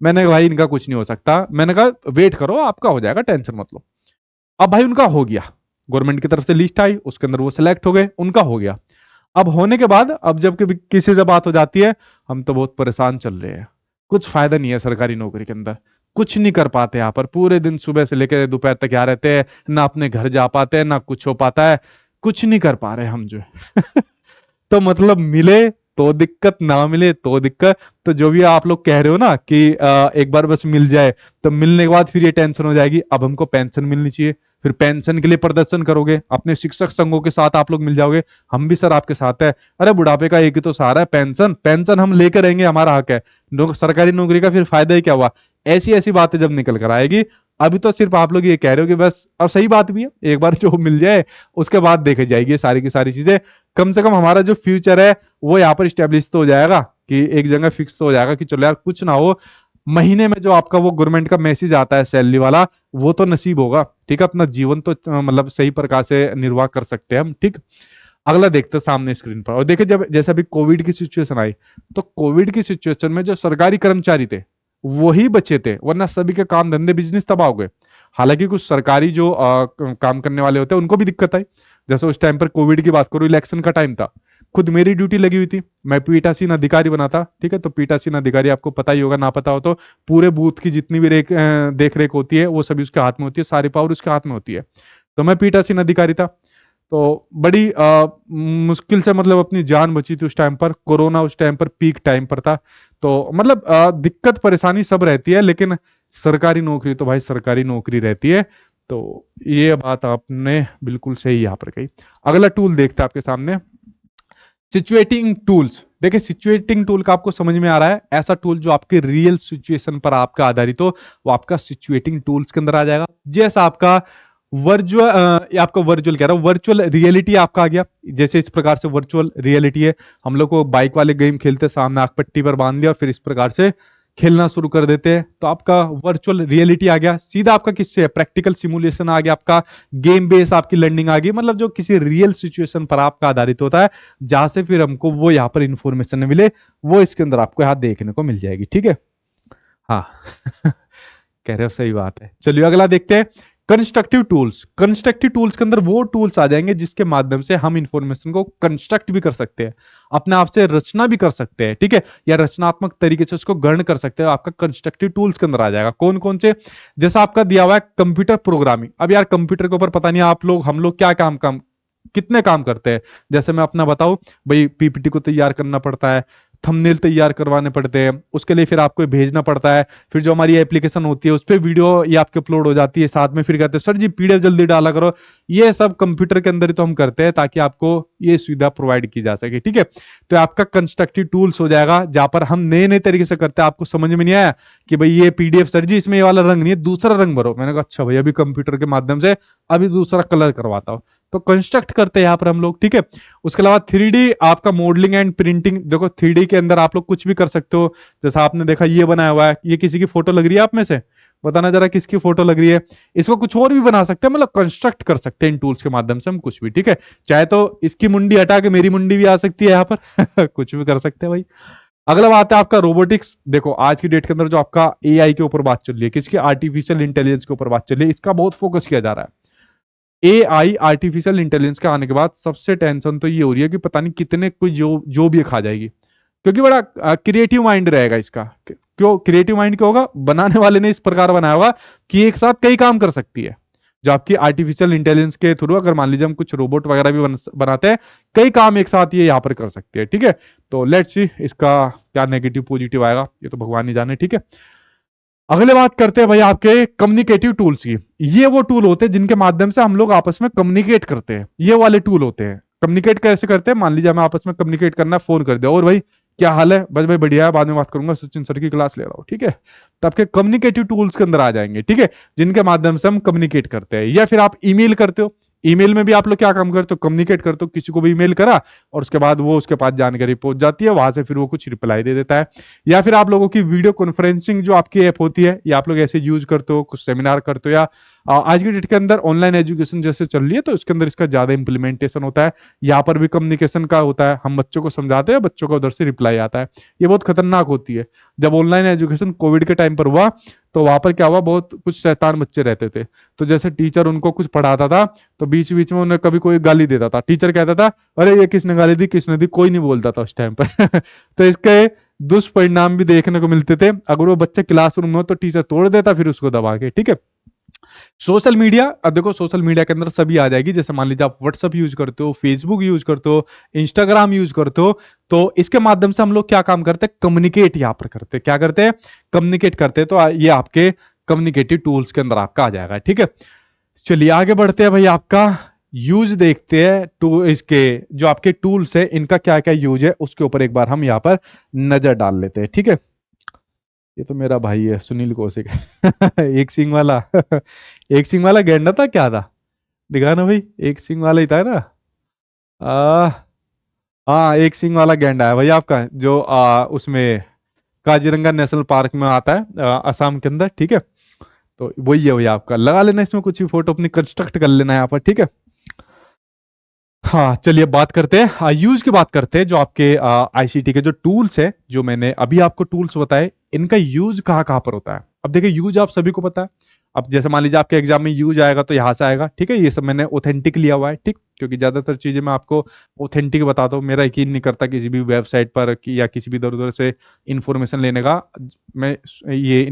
मैंने कहा भाई इनका कुछ नहीं हो सकता, मैंने कहा वेट करो, आपका हो जाएगा, टेंशन मत लो। अब भाई उनका हो गया, गवर्नमेंट की तरफ से लिस्ट आई, उसके अंदर वो सिलेक्ट हो गए, उनका हो गया। अब होने के बाद अब जब किसी से बात हो जाती है, हम तो बहुत परेशान चल रहे हैं, कुछ फायदा नहीं है सरकारी नौकरी के अंदर, कुछ नहीं कर पाते यहाँ पर, पूरे दिन सुबह से लेकर दोपहर तक यहाँ रहते हैं, ना अपने घर जा पाते हैं, ना कुछ हो पाता है, कुछ नहीं कर पा रहे हम जो है। तो मतलब मिले तो दिक्कत, ना मिले तो दिक्कत। तो जो भी आप लोग कह रहे हो ना कि एक बार बस मिल जाए, तो मिलने के बाद फिर ये टेंशन हो जाएगी, अब हमको पेंशन मिलनी चाहिए, फिर पेंशन के लिए प्रदर्शन करोगे, अपने शिक्षक संघों के साथ आप लोग मिल जाओगे, हम भी सर आपके साथ है, अरे बुढ़ापे का एक ही तो सहारा है पेंशन, पेंशन हम लेकर रहेंगे, हमारा हक है, सरकारी नौकरी का फिर फायदा ही क्या हुआ। ऐसी ऐसी बातें जब निकल कर आएगी, अभी तो सिर्फ आप लोग ये कह रहे हो कि बस, और सही बात भी है, एक बार जो मिल जाए उसके बाद देखी जाएगी सारी की सारी चीजें। कम से कम हमारा जो फ्यूचर है वो यहाँ पर स्टेब्लिश तो हो जाएगा, कि एक जगह फिक्स तो हो जाएगा कि चलो यार कुछ ना हो, महीने में जो आपका वो गवर्नमेंट का मैसेज आता है सैलरी वाला, वो तो नसीब होगा, ठीक है, अपना जीवन तो मतलब सही प्रकार से निर्वाह कर सकते हैं हम, ठीक। अगला देखते हैं सामने स्क्रीन पर, और देखिए जब जैसे अभी कोविड की सिचुएशन आई, तो कोविड की सिचुएशन में जो सरकारी कर्मचारी थे वही बचे थे, वरना सभी के काम धंधे बिजनेस तबाह हो गए। हालांकि कुछ सरकारी जो काम करने वाले होते हैं उनको भी दिक्कत आई, जैसे उस टाइम पर कोविड की बात करूं, इलेक्शन का टाइम था, खुद मेरी ड्यूटी लगी हुई थी, मैं पीठासीन अधिकारी बना था, ठीक है। तो पीठासीन अधिकारी आपको पता ही होगा, ना पता हो तो पूरे बूथ की जितनी भी देख रेख होती है वो सभी उसके हाथ में होती है, सारी पावर उसके हाथ में होती है। तो मैं पीठासीन अधिकारी था, तो बड़ी मुश्किल से मतलब अपनी जान बची थी उस टाइम पर, कोरोना उस टाइम पर पीक टाइम पर था। तो मतलब दिक्कत परेशानी सब रहती है, लेकिन सरकारी नौकरी तो भाई सरकारी नौकरी रहती है। तो ये बात आपने बिल्कुल सही यहाँ पर कही। अगला टूल देखते हैं आपके सामने, सिचुएटिंग टूल्स। देखिए सिचुएटिंग टूल का आपको समझ में आ रहा है, ऐसा टूल जो आपके रियल सिचुएशन पर आपका आधारित हो, वो आपका सिचुएटिंग टूल्स के अंदर आ जाएगा। जैसा आपका आपका वर्चुअल कह रहा हूं, वर्चुअल रियलिटी आपका आ गया, जैसे इस प्रकार से वर्चुअल रियलिटी है, हम लोग को बाइक वाले गेम खेलते, सामने आंख पट्टी पर बांध दिया और फिर इस प्रकार से खेलना शुरू कर देते हैं, तो आपका वर्चुअल रियलिटी आ गया। सीधा आपका किससे प्रैक्टिकल सिमुलेशन आ गया, आपका गेम बेस आपकी लर्निंग आ गई, मतलब जो किसी रियल सिचुएशन पर आपका आधारित होता है, जहां से फिर हमको वो यहाँ पर इंफॉर्मेशन मिले, वो इसके अंदर आपको यहाँ देखने को मिल जाएगी, ठीक है। हाँ कह रहे हो, सही बात है। चलिए अगला देखते हैं, कंस्ट्रक्टिव टूल्स। कंस्ट्रक्टिव टूल्स के अंदर वो टूल्स आ जाएंगे जिसके माध्यम से हम इंफॉर्मेशन को कंस्ट्रक्ट भी कर सकते हैं, अपने आप से रचना भी कर सकते हैं, ठीक है, या रचनात्मक तरीके से उसको गढ़ कर सकते हैं। आपका कंस्ट्रक्टिव टूल्स के अंदर आ जाएगा। कौन कौन से, जैसा आपका दिया हुआ है कंप्यूटर प्रोग्रामिंग। अब यार कंप्यूटर के ऊपर पता नहीं आप लोग हम लोग क्या काम कितने काम करते हैं। जैसे मैं अपना बताऊं भाई, पीपीटी को तैयार करना पड़ता है, थंबनेल तैयार करवाने पड़ते हैं, उसके लिए फिर आपको भेजना पड़ता है, फिर जो हमारी एप्लीकेशन होती है उस पर वीडियो ये आपके अपलोड हो जाती है, साथ में फिर कहते हैं सर जी पीडीएफ जल्दी डाला करो। ये सब कंप्यूटर के अंदर ही तो हम करते हैं ताकि आपको ये सुविधा प्रोवाइड की जा सके, ठीक है। तो आपका कंस्ट्रक्टिव टूल्स हो जाएगा, जहां पर हम नए नए तरीके से करते हैं। आपको समझ में नहीं आया कि भाई ये पीडीएफ सर जी इसमें ये वाला रंग नहीं है, दूसरा रंग भरो, मैंने कहा अच्छा भाई अभी कंप्यूटर के माध्यम से अभी दूसरा कलर करवाता हूं। तो कंस्ट्रक्ट करते हैं यहाँ पर हम लोग, ठीक है। उसके अलावा 3D आपका मॉडलिंग एंड प्रिंटिंग। देखो 3D के अंदर आप लोग कुछ भी कर सकते हो, जैसा आपने देखा ये बनाया हुआ है, ये किसी की फोटो लग रही है आप में से, बताना जरा किसकी फोटो लग रही है। इसको कुछ और भी बना सकते हैं, मतलब कंस्ट्रक्ट कर सकते हैं इन टूल्स के माध्यम से हम कुछ भी, ठीक है। चाहे तो इसकी मुंडी हटा के मेरी मुंडी भी आ सकती है यहाँ पर कुछ भी कर सकते हैं भाई। अगला बात है आपका रोबोटिक्स। देखो आज की डेट के अंदर जो आपका एआई के ऊपर बात चल रही है, किसकी, आर्टिफिशियल इंटेलिजेंस के ऊपर बात चल रही है, इसका बहुत फोकस किया जा रहा है। एआई आर्टिफिशियल इंटेलिजेंस के आने के बाद सबसे टेंशन तो ये हो रही है कि पता नहीं कितने कोई जो भी खा जाएगी, क्योंकि बड़ा क्रिएटिव माइंड रहेगा इसका। क्यों क्रिएटिव माइंड क्यों होगा, बनाने वाले ने इस प्रकार बनाया होगा कि एक साथ कई काम कर सकती है। जो आपकी आर्टिफिशियल इंटेलिजेंस के थ्रू अगर मान लीजिए हम कुछ रोबोट वगैरह भी बनाते हैं, कई काम एक साथ ये यहाँ पर कर सकती है, ठीक है। तो लेट्स सी इसका क्या नेगेटिव पॉजिटिव आएगा, ये तो भगवान ही जाने, ठीक है। अगले बात करते हैं भाई आपके कम्युनिकेटिव टूल्स की। ये वो टूल होते हैं जिनके माध्यम से हम लोग आपस में कम्युनिकेट करते हैं, ये वाले टूल होते हैं। कम्युनिकेट कैसे करते हैं, मान लीजिए हमें आपस में कम्युनिकेट करना, फोन कर दिया और भाई क्या हाल है, बस भाई बढ़िया है, बाद में बात करूंगा, सचिन सर की क्लास ले रहा हूँ, ठीक है। तो आपके कम्युनिकेटिव टूल्स के अंदर आ जाएंगे, ठीक है, जिनके माध्यम से हम कम्युनिकेट करते हैं। या फिर आप ईमेल करते हो, ईमेल में भी आप लोग क्या काम करते हो, कम्युनिकेट करते हो, किसी को भी ईमेल करा और उसके बाद वो उसके पास जानकारी पहुंच जाती है, वहां से फिर वो कुछ रिप्लाई दे देता है। या फिर आप लोगों की वीडियो कॉन्फ्रेंसिंग जो आपकी ऐप होती है, या आप लोग ऐसे यूज करते हो, कुछ सेमिनार करते हो, या आज की डेट के अंदर ऑनलाइन एजुकेशन जैसे चल रही है तो उसके अंदर इसका ज्यादा इंप्लीमेंटेशन होता है। यहाँ पर भी कम्युनिकेशन का होता है, हम बच्चों को समझाते हैं, बच्चों का उधर से रिप्लाई आता है। ये बहुत खतरनाक होती है। जब ऑनलाइन एजुकेशन कोविड के टाइम पर हुआ तो वहां पर क्या हुआ, बहुत कुछ शैतान बच्चे रहते थे। तो जैसे टीचर उनको कुछ पढ़ाता था तो बीच बीच में उन्हें कभी कोई गाली देता था, टीचर कहता था अरे ये किसने गाली दी, किसने दी, कोई नहीं बोलता था उस टाइम पर तो इसके दुष्परिणाम भी देखने को मिलते थे। अगर वो बच्चा क्लासरूम में हो तो टीचर तोड़ देता फिर उसको दबा के, ठीक है। सोशल मीडिया, अब देखो सोशल मीडिया के अंदर सभी आ जाएगी। जैसे मान लीजिए आप व्हाट्सअप यूज करते हो, फेसबुक यूज करते हो, इंस्टाग्राम यूज करते हो, तो इसके माध्यम से हम लोग क्या काम करते हैं, कम्युनिकेट यहाँ पर करते हैं। क्या करते हैं, कम्युनिकेट करते हैं। तो ये आपके कम्युनिकेटिव टूल्स के अंदर आपका आ जाएगा, ठीक है। चलिए आगे बढ़ते हैं भाई, आपका यूज देखते हैं। टू इसके जो आपके टूल्स है इनका क्या क्या यूज है उसके ऊपर एक बार हम यहाँ पर नजर डाल लेते हैं, ठीक है। ये तो मेरा भाई है सुनील कौशिक एक सिंग वाला एक सिंग वाला गैंडा था, क्या था, दिखा ना भाई, एक सिंग वाला ही था ना। आ, हाँ एक सिंग वाला गैंडा है भाई आपका, जो उसमें काजीरंगा नेशनल पार्क में आता है असम के अंदर, ठीक है। तो वही है भाई आपका, लगा लेना इसमें कुछ भी फोटो अपनी कंस्ट्रक्ट कर लेना यहाँ पर, ठीक है। हाँ चलिए बात करते हैं यूज की बात करते हैं। जो आपके आईसीटी के जो टूल्स है, जो मैंने अभी आपको टूल्स बताए, इनका यूज कहाँ कहाँ पर होता है। अब देखिए यूज आप सभी को पता है। अब जैसे मान लीजिए आपके एग्जाम में यूज आएगा तो यहाँ से आएगा, ठीक है। ये सब मैंने ऑथेंटिक लिया हुआ है, ठीक, क्योंकि ज्यादातर चीजें मैं आपको ऑथेंटिक बताता हूँ। मेरा यकीन नहीं करता किसी भी वेबसाइट पर या किसी भी इधर उधर से इंफॉर्मेशन लेने का। मैं ये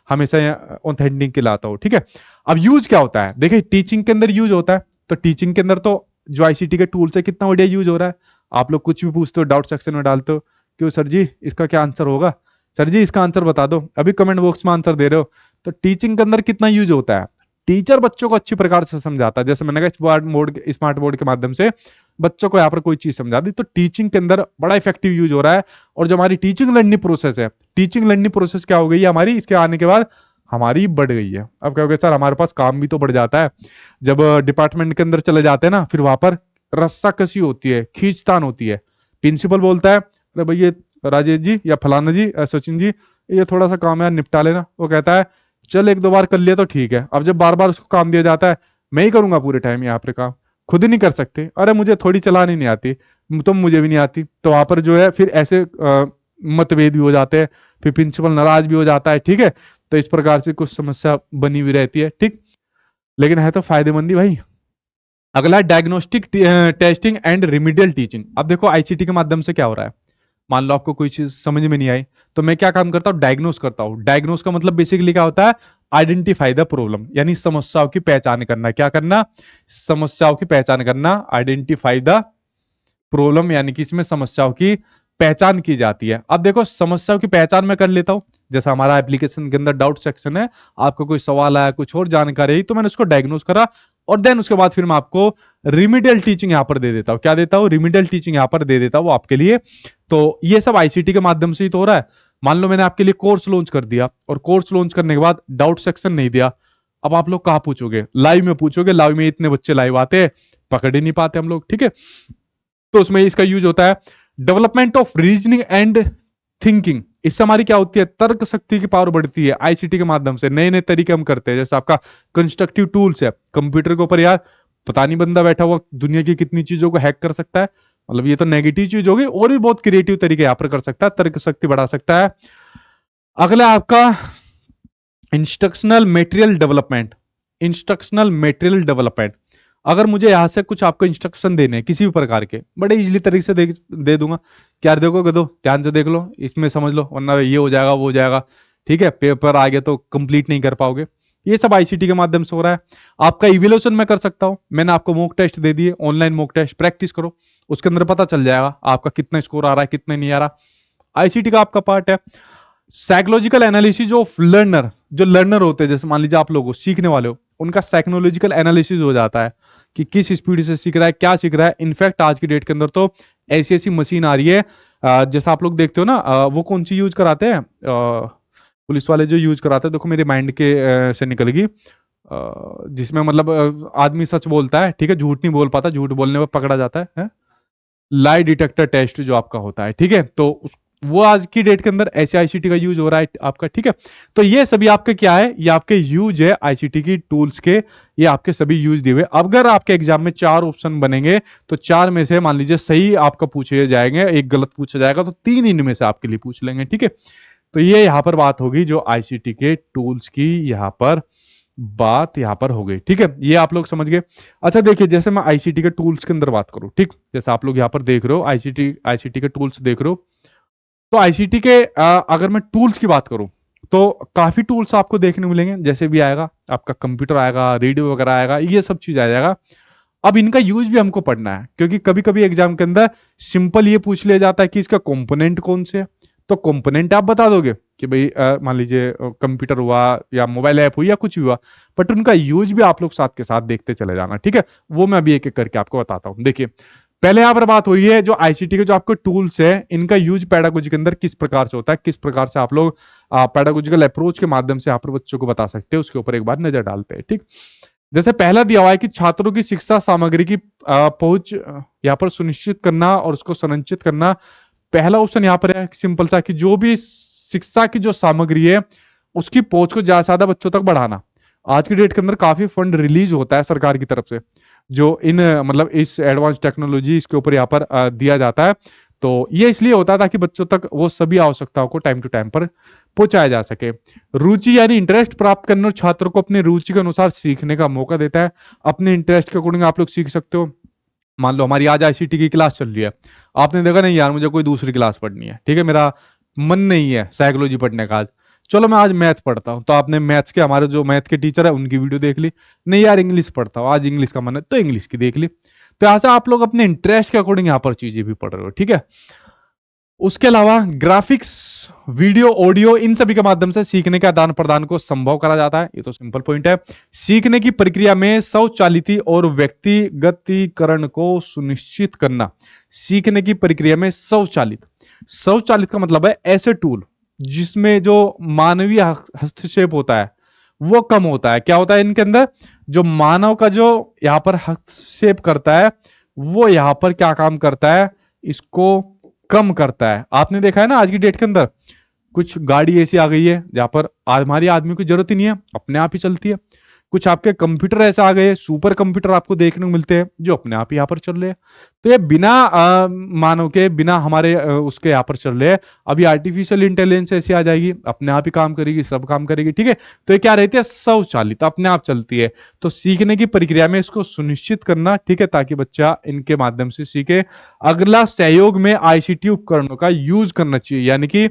हमेशा ऑथेंटिक के लाता हूँ, ठीक है। अब यूज क्या होता है, देखिए टीचिंग के अंदर यूज होता है। तो टीचिंग के अंदर तो जो आईसीटी के टूल्स है कितना बढ़िया यूज हो रहा है। आप लोग कुछ भी पूछते हो डाउट सेक्शन में डालते हो, क्यों सर जी इसका क्या आंसर होगा, सर जी इसका आंसर बता दो, अभी कमेंट बॉक्स में आंसर दे रहे हो। तो टीचिंग के अंदर कितना यूज होता है, टीचर बच्चों को अच्छी प्रकार से समझाता है। जैसे मैंने कहा स्मार्ट बोर्ड के माध्यम से बच्चों को यहाँ पर कोई चीज समझा दी, तो टीचिंग के अंदर बड़ा इफेक्टिव यूज हो रहा है। और जो हमारी टीचिंग लर्निंग प्रोसेस है, टीचिंग लर्निंग प्रोसेस क्या हो गई है हमारी, इसके आने के बाद हमारी बढ़ गई है। अब क्या हो गया सर, हमारे पास काम भी तो बढ़ जाता है। जब डिपार्टमेंट के अंदर चले जाते हैं ना, फिर वहां पर रस्सा कसी होती है, खींचतान होती है। प्रिंसिपल बोलता है अरे भाई ये राजेश जी या फलाना जी सचिन जी ये थोड़ा सा काम है निपटा लेना। वो कहता है चल एक दो बार कर लिया तो ठीक है। अब जब बार बार उसको काम दिया जाता है, मैं ही करूंगा पूरे टाइम यहाँ पर काम, खुद ही नहीं कर सकते, अरे मुझे थोड़ी चलानी नहीं आती, तुम मुझे भी नहीं आती। तो वहां पर जो है फिर ऐसे मतभेद भी हो जाते हैं, फिर प्रिंसिपल नाराज भी हो जाता है, ठीक है। तो इस प्रकार से कुछ समस्या बनी हुई रहती है, ठीक। लेकिन है तो फायदेमंद ही भाई। अगला diagnostic testing and remedial teaching. अब देखो आईसीटी के माध्यम से क्या हो रहा है, मान लो आपको कोई चीज समझ में नहीं आई तो मैं क्या काम करता हूँ, डायग्नोस करता हूँ। डायग्नोस का मतलब बेसिकली क्या होता है, आइडेंटिफाई द प्रॉब्लम, यानी समस्याओं की पहचान करना। क्या करना, समस्याओं की पहचान करना, आइडेंटिफाई द प्रॉब्लम, यानी कि इसमें समस्याओं की पहचान की जाती है। अब देखो समस्याओं की पहचान मैं कर लेता हूं, जैसा हमारा एप्लीकेशन के अंदर डाउट सेक्शन है, आपको कोई सवाल आया, कुछ और जानकारी आई, तो मैंने उसको डायग्नोस करा और देन उसके बाद फिर मैं आपको रिमीडियल टीचिंग यहां पर दे देता हूं। क्या देता हूं, रिमीडियल टीचिंग यहां पर दे देता हूं आपके लिए। तो ये सब आईसीटी के माध्यम से ही तो हो रहा है। मान लो मैंने आपके लिए कोर्स लॉन्च कर दिया और कोर्स लॉन्च करने के बाद डाउट सेक्शन नहीं दिया, अब आप लोग कहां पूछोगे, लाइव में पूछोगे। लाइव में इतने बच्चे लाइव आते हैं, पकड़ ही नहीं पाते हम लोग, ठीक है। तो उसमें इसका यूज होता है development of reasoning and thinking. इससे हमारी क्या होती है, तर्क शक्ति की पावर बढ़ती है। आईसीटी के माध्यम से नए नए तरीके हम करते हैं। जैसे आपका कंस्ट्रक्टिव टूल्स है, कंप्यूटर के ऊपर यार पता नहीं बंदा बैठा हुआ दुनिया की कितनी चीजों को हैक कर सकता है, मतलब ये तो नेगेटिव चीज होगी, और भी बहुत क्रिएटिव तरीके यहाँ पर कर सकता है, तर्क शक्ति बढ़ा सकता है। अगला आपका instructional material development. Instructional material development, अगर मुझे यहां से कुछ आपको इंस्ट्रक्शन देने हैं किसी भी प्रकार के, बड़े इजीली तरीके से दे दूंगा। क्या देखो गधो, ध्यान से देख लो, इसमें समझ लो, वरना ये हो जाएगा वो हो जाएगा, ठीक है, पेपर आ गया तो कंप्लीट नहीं कर पाओगे। ये सब आईसीटी के माध्यम से हो रहा है। आपका इवैल्यूएशन मैं कर सकता हूं, मैंने आपको मॉक टेस्ट दे दिए, ऑनलाइन मॉक टेस्ट प्रैक्टिस करो, उसके अंदर पता चल जाएगा आपका कितना स्कोर आ रहा है कितना नहीं आ रहा। आईसीटी का आपका पार्ट है। साइकोलॉजिकल एनालिसिस ऑफ लर्नर, जो लर्नर होते हैं, जैसे मान लीजिए आप लोग सीखने वाले हो, उनका साइकोलॉजिकल एनालिसिस हो जाता है कि किस स्पीड से सीख रहा है, क्या सीख रहा है। इनफैक्ट आज की डेट के अंदर तो ऐसी ऐसी मशीन आ रही है, जैसा आप लोग देखते हो ना, वो कौन सी यूज कराते हैं, पुलिस वाले जो यूज कराते हैं, देखो मेरे माइंड के से निकल गई, जिसमें मतलब आदमी सच बोलता है, ठीक है, झूठ नहीं बोल पाता, झूठ बोलने पर पकड़ा जाता है। लाई डिटेक्टर टेस्ट जो आपका होता है, ठीक है। तो वो आज की डेट के अंदर ऐसे आईसीटी का यूज हो रहा है आपका, ठीक है। तो ये सभी आपके क्या है, ये आपके यूज है आईसीटी की टूल्स के, ये आपके सभी यूज दिए हुए। अगर आपके एग्जाम में 4 ऑप्शन बनेंगे तो 4 में से मान लीजिए सही आपका पूछे जाएंगे, एक गलत पूछा जाएगा, तो 3 इनमें से आपके लिए पूछ लेंगे, ठीक है। तो ये यहाँ पर बात होगी जो आईसीटी के टूल्स की, यहाँ पर बात यहाँ पर हो गई, ठीक है। ये आप लोग समझ गए। अच्छा देखिए, जैसे मैं आईसीटी के टूल्स के अंदर बात करूं, ठीक, जैसे आप लोग यहाँ पर देख रहे हो आईसीटी आईसीटी के टूल्स देख रहे हो, तो आईसीटी के अगर मैं टूल्स की बात करूं तो काफी टूल्स आपको देखने मिलेंगे। जैसे भी आएगा आपका कंप्यूटर आएगा, रेडियो वगैरह आएगा, ये सब चीज आ जाएगा। अब इनका यूज भी हमको पढ़ना है, क्योंकि कभी कभी एग्जाम के अंदर सिंपल ये पूछ लिया जाता है कि इसका कंपोनेंट कौन से है, तो कंपोनेंट आप बता दोगे कि भाई मान लीजिए कंप्यूटर हुआ या मोबाइल ऐप हुई या कुछ भी हुआ, बट उनका यूज भी आप लोग साथ के साथ देखते चले जाना, ठीक है। वो मैं अभी एक एक करके आपको बताता हूं। देखिए, पहले यहाँ पर बात हो रही है जो आईसीटी के जो आपके टूल्स है, इनका यूज पेडागोजी के अंदर किस प्रकार से होता है, किस प्रकार से आप लोग पेडागोजिकल अप्रोच के माध्यम से यहाँ पर बच्चों को बता सकते हैं, उसके ऊपर एक बार नजर डालते हैं, ठीक। जैसे पहला दिया हुआ है कि छात्रों की शिक्षा सामग्री की पहुंच यहाँ पर सुनिश्चित करना और उसको संरक्षित करना। पहला ऑप्शन यहाँ पर है सिंपल सा, कि जो भी शिक्षा की जो सामग्री है उसकी पहुंच को ज्यादा से ज्यादा बच्चों तक बढ़ाना। आज की डेट के अंदर काफी फंड रिलीज होता है सरकार की तरफ से, जो इन मतलब इस एडवांस टेक्नोलॉजी इसके ऊपर यहाँ पर दिया जाता है। तो ये इसलिए होता है ताकि बच्चों तक वो सभी आवश्यकताओं को टाइम टू टाइम पर पहुंचाया जा सके। रुचि यानी इंटरेस्ट प्राप्त करने और छात्रों को अपने रुचि के अनुसार सीखने का मौका देता है। अपने इंटरेस्ट के अकॉर्डिंग आप लोग सीख सकते हो। मान लो हमारी आज आईसीटी की क्लास चल रही है, आपने देखा नहीं यार मुझे कोई दूसरी क्लास पढ़नी है, ठीक है, मेरा मन नहीं है साइकोलॉजी पढ़ने का आज, चलो मैं आज मैथ पढ़ता हूँ। तो आपने मैथ्स के हमारे जो मैथ के टीचर है उनकी वीडियो देख ली। नहीं यार इंग्लिश पढ़ता हूँ, आज इंग्लिश का मन है, तो इंग्लिश की देख ली। तो ऐसा आप लोग अपने इंटरेस्ट के अकॉर्डिंग यहाँ पर चीजें भी पढ़ रहे हो, ठीक है। उसके अलावा ग्राफिक्स, वीडियो, ऑडियो, इन सभी के माध्यम से सीखने के आदान प्रदान को संभव करा जाता है। ये तो सिंपल पॉइंट है। सीखने की प्रक्रिया में स्वचालित और व्यक्तिगतीकरण को सुनिश्चित करना। सीखने की प्रक्रिया में स्वचालित, स्वचालित का मतलब है ऐसे टूल जिसमें जो मानवीय हस्तक्षेप होता है वो कम होता है। क्या होता है इनके अंदर, जो मानव का जो यहाँ पर हस्तक्षेप करता है वो यहाँ पर क्या काम करता है, इसको कम करता है। आपने देखा है ना आज की डेट के अंदर कुछ गाड़ी ऐसी आ गई है जहां पर हमारी आदमी की जरूरत ही नहीं है, अपने आप ही चलती है। कुछ आपके कंप्यूटर ऐसे आ गए, सुपर कंप्यूटर आपको देखने को मिलते हैं जो अपने आप ही यहाँ पर चल रहे हैं। तो ये बिना मानव के, बिना हमारे उसके यहाँ पर चल रहे हैं। अभी आर्टिफिशियल इंटेलिजेंस ऐसी आ जाएगी, अपने आप ही काम करेगी, सब काम करेगी, ठीक है। तो ये क्या रहती है, स्वचालित, अपने आप चलती है। तो सीखने की प्रक्रिया में इसको सुनिश्चित करना, ठीक है, ताकि बच्चा इनके माध्यम से सीखे। अगला, सहयोग में आईसीटी उपकरणों का यूज करना चाहिए, यानी कि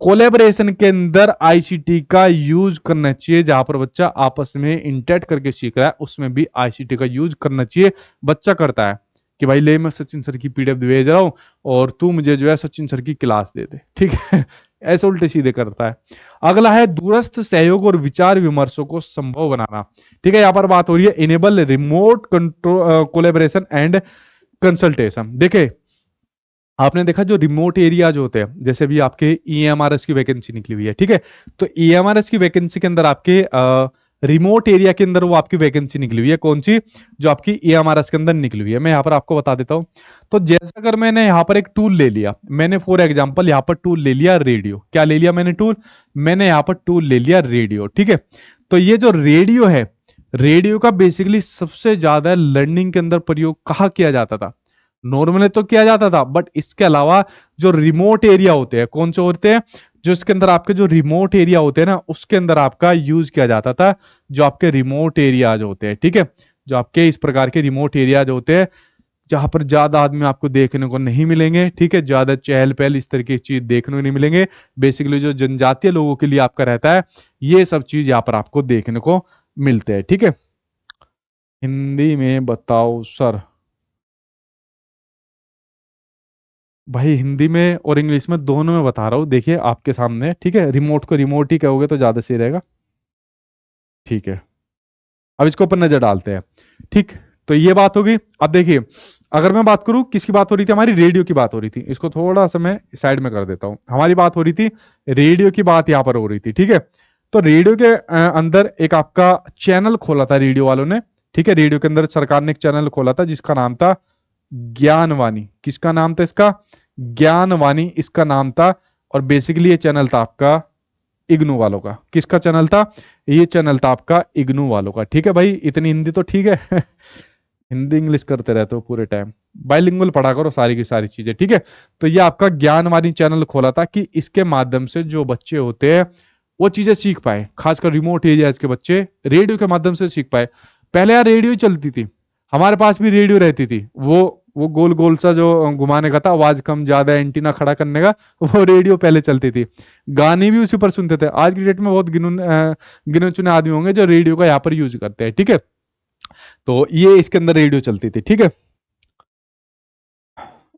कोलेबरेशन के अंदर आईसीटी का यूज करना चाहिए। जहां पर बच्चा आपस में इंटरेक्ट करके सीख रहा है उसमें भी आईसीटी का यूज करना चाहिए। बच्चा करता है कि भाई ले मैं सचिन सर की पीडीएफ भेज रहा हूं और तू मुझे जो है सचिन सर की क्लास दे दे, ठीक है। ऐसे उल्टे सीधे करता है। अगला है दूरस्थ सहयोग और विचार विमर्शों को संभव बनाना, ठीक है। यहां पर बात हो रही है enable remote control collaboration and consultation. देखे, आपने देखा जो रिमोट एरिया जो होते हैं, जैसे भी आपके ईएमआरएस की वैकेंसी निकली हुई है, ठीक है। तो ईएमआरएस की वैकेंसी के अंदर आपके रिमोट एरिया के अंदर वो आपकी वैकेंसी निकली हुई है, कौन सी, जो आपकी ईएमआरएस के अंदर निकली हुई है। मैं यहाँ पर आपको बता देता हूँ। तो जैसे अगर मैंने यहाँ पर एक टूल ले लिया, मैंने फॉर एग्जाम्पल यहाँ पर टूल ले लिया रेडियो। क्या ले लिया मैंने टूल, मैंने यहाँ पर टूल ले लिया रेडियो, ठीक है। तो ये जो रेडियो है, रेडियो का बेसिकली सबसे ज्यादा लर्निंग के अंदर प्रयोग कहाँ किया जाता था, नॉर्मली तो किया जाता था, बट इसके अलावा जो रिमोट एरिया होते हैं, कौन से होते हैं, जो इसके अंदर आपके जो रिमोट एरिया होते हैं ना, उसके अंदर आपका यूज किया जाता था। जो आपके रिमोट एरियाज होते हैं, ठीक है, जो आपके इस प्रकार के रिमोट एरियाज होते हैं जहां पर ज्यादा आदमी आपको देखने को नहीं मिलेंगे, ठीक है, ज्यादा चहल पहल इस तरह की चीज देखने को नहीं मिलेंगे। बेसिकली जो जनजातीय लोगों के लिए आपका रहता है, ये सब चीज यहाँ पर आपको देखने को मिलते हैं, ठीक है। हिंदी में बताओ सर, भाई हिंदी में और इंग्लिश में दोनों में बता रहा हूँ, देखिए आपके सामने, ठीक है। रिमोट को रिमोट ही कहोगे तो ज्यादा सही रहेगा, ठीक है। अब इसके ऊपर नजर डालते हैं, ठीक। तो ये बात होगी। अब देखिए, अगर मैं बात करूं, किसकी बात हो रही थी, हमारी रेडियो की बात हो रही थी। इसको थोड़ा सा मैं साइड में कर देता हूं। हमारी बात हो रही थी रेडियो की, बात यहां पर हो रही थी, ठीक है। तो रेडियो के अंदर एक आपका चैनल खोला था रेडियो वालों ने, ठीक है। रेडियो के अंदर सरकार ने एक चैनल खोला था जिसका नाम था ज्ञानवाणी। किसका नाम था इसका, ज्ञानवाणी इसका नाम था, और बेसिकली ये चैनल था आपका इग्नू वालों का। किसका चैनल था? ये चैनल था आपका इग्नू वालों का। ठीक है भाई, इतनी हिंदी तो ठीक है। हिंदी इंग्लिश करते रहते हो पूरे टाइम, बाइलिंगुअल पढ़ा करो सारी की सारी चीजें। ठीक है, तो ये आपका ज्ञानवाणी चैनल खोला था कि इसके माध्यम से जो बच्चे होते हैं वो चीजें सीख पाए, खासकर रिमोट एरियाज के बच्चे रेडियो के माध्यम से सीख पाए। पहले यार रेडियो चलती थी, हमारे पास भी रेडियो रहती थी, वो गोल गोल सा जो घुमाने का था, आवाज कम ज्यादा एंटीना खड़ा करने का, वो रेडियो पहले चलती थी। गाने भी उसी पर सुनते थे। आज की डेट में बहुत गिने चुने आदमी होंगे जो रेडियो का यहाँ पर यूज करते हैं। ठीक है, तो ये इसके अंदर रेडियो चलती थी। ठीक है,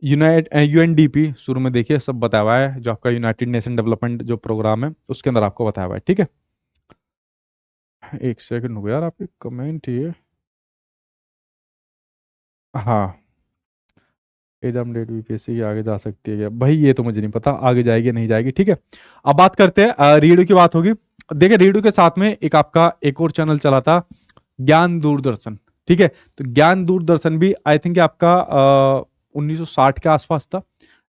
यूएनडीपी शुरू में देखिए सब बताया हुआ है, जो आपका यूनाइटेड नेशन डेवलपमेंट जो प्रोग्राम है उसके अंदर आपको बताया हुआ है। ठीक है, एक सेकंड हो गया यार, आपके कमेंट ये, हाँ, एग्जाम डेट बीपीएससी की आगे जा सकती है क्या भाई? ये तो मुझे नहीं पता आगे जाएगी नहीं जाएगी। ठीक है, अब बात करते हैं रेडियो की बात होगी। देखिए रेडियो के साथ में एक आपका एक और चैनल चला था, ज्ञान दूरदर्शन। ठीक है, तो ज्ञान दूरदर्शन भी आई थिंक आपका 1960 के आसपास था।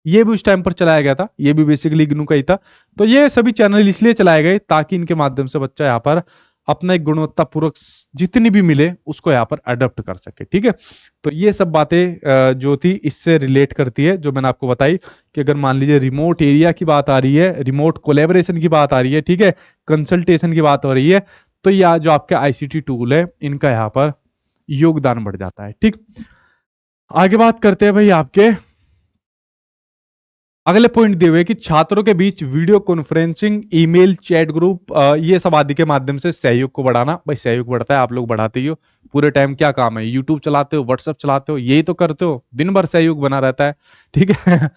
ये भी उस टाइम पर चलाया गया था, ये भी बेसिकली इग्नू का ही था। तो ये सभी चैनल इसलिए चलाए गए ताकि इनके माध्यम से बच्चा यहाँ पर अपना एक गुणवत्तापूर्वक जितनी भी मिले उसको यहाँ पर अडॉप्ट कर सके। ठीक है, तो ये सब बातें जो थी इससे रिलेट करती है, जो मैंने आपको बताई कि अगर मान लीजिए रिमोट एरिया की बात आ रही है, रिमोट कोलेबोरेशन की बात आ रही है, ठीक है, कंसल्टेशन की बात हो रही है, तो यह जो आपके आईसीटी टूल है इनका यहाँ पर योगदान बढ़ जाता है। ठीक, आगे बात करते हैं भाई आपके अगले पॉइंट दिए हुए कि छात्रों के बीच video conferencing, email, chat group, ये सब आदि के माध्यम से सहयोग को बढ़ाना। भाई सहयोग बढ़ता है, आप लोग बढ़ाते ही हो। पूरे टाइम क्या काम है? यूट्यूब चलाते हो, व्हाट्सएप चलाते हो, यही तो करते हो, दिन भर सहयोग बना रहता है। ठीक है।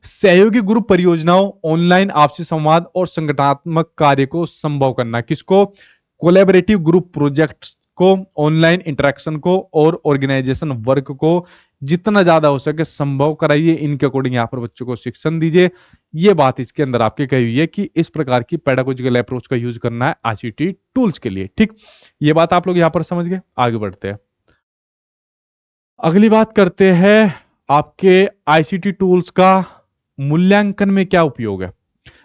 सहयोगी ग्रुप परियोजनाओं, ऑनलाइन आपसी संवाद और संगठनात्मक कार्य को संभव करना। किसको? कोलैबोरेटिव ग्रुप प्रोजेक्ट को, ऑनलाइन इंटरेक्शन को और ऑर्गेनाइजेशन वर्क को जितना ज्यादा हो सके संभव कराइए। इनके अकॉर्डिंग यहाँ पर बच्चों को शिक्षण दीजिए। ये बात इसके अंदर आपके कही हुई है कि इस प्रकार की पेडागोजिकल अप्रोच का यूज करना है आईसीटी टूल्स के लिए। ठीक, ये बात आप लोग यहाँ पर समझ गए। आगे बढ़ते हैं, अगली बात करते हैं आपके आईसीटी टूल्स का मूल्यांकन में क्या उपयोग है।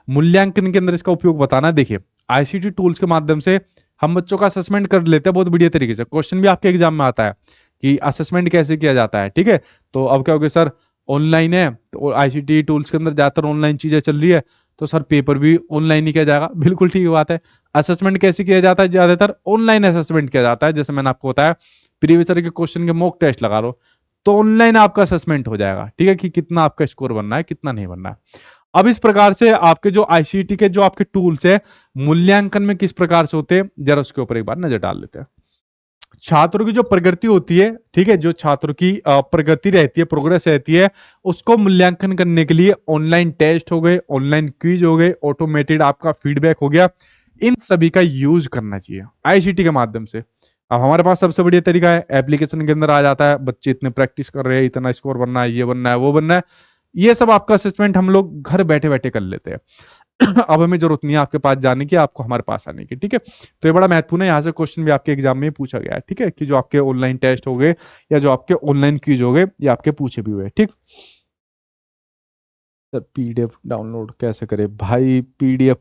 मूल्यांकन के अंदर इसका उपयोग बताना। देखिए आईसीटी टूल्स के माध्यम से हम बच्चों का असेसमेंट कर लेते हैं बहुत बढ़िया तरीके से। क्वेश्चन भी आपके एग्जाम में आता है कि असेसमेंट कैसे किया जाता है। ठीक है, तो अब क्या हो गया सर, ऑनलाइन है तो आईसीटी टूल्स के अंदर ज्यादातर ऑनलाइन चीजें चल रही है, तो सर पेपर भी ऑनलाइन ही किया जाएगा। बिल्कुल ठीक बात है। असेसमेंट कैसे किया जाता है? ज्यादातर ऑनलाइन असेसमेंट किया जाता है। जैसे मैंने आपको बताया प्रीवियस ईयर के क्वेश्चन के मॉक टेस्ट लगा लो तो ऑनलाइन आपका असेसमेंट हो जाएगा। ठीक है, कि कितना आपका स्कोर बनना है, कितना नहीं बनना है। अब इस प्रकार से आपके जो आईसीटी के जो आपके टूल्स है मूल्यांकन में किस प्रकार से होते हैं, जरा उसके ऊपर एक बार नजर डाल लेते हैं। छात्रों की जो प्रगति होती है, ठीक है, जो छात्रों की प्रगति रहती है, प्रोग्रेस रहती है, उसको मूल्यांकन करने के लिए ऑनलाइन टेस्ट हो गए, ऑनलाइन क्विज हो गए, ऑटोमेटेड आपका फीडबैक हो गया, इन सभी का यूज करना चाहिए आईसीटी के माध्यम से। अब हमारे पास सबसे बढ़िया तरीका है, एप्लीकेशन के अंदर आ जाता है, बच्चे इतने प्रैक्टिस कर रहे हैं, इतना स्कोर बनना है, ये बनना है, वो बनना है, ये सब आपका असेसमेंट हम लोग घर बैठे बैठे कर लेते हैं। अब हमें जरूरत नहीं है आपके पास जाने की, आपको हमारे पास आने की। ठीक है, तो ये बड़ा महत्वपूर्ण है। यहाँ से क्वेश्चन भी आपके एग्जाम में पूछा गया है। ठीक है, कि जो आपके ऑनलाइन टेस्ट हो गए या जो आपके ऑनलाइन क्विज हो गए, ये आपके पूछे भी हुए। ठीक, सर पीडीएफ डाउनलोड कैसे करें भाई? पीडीएफ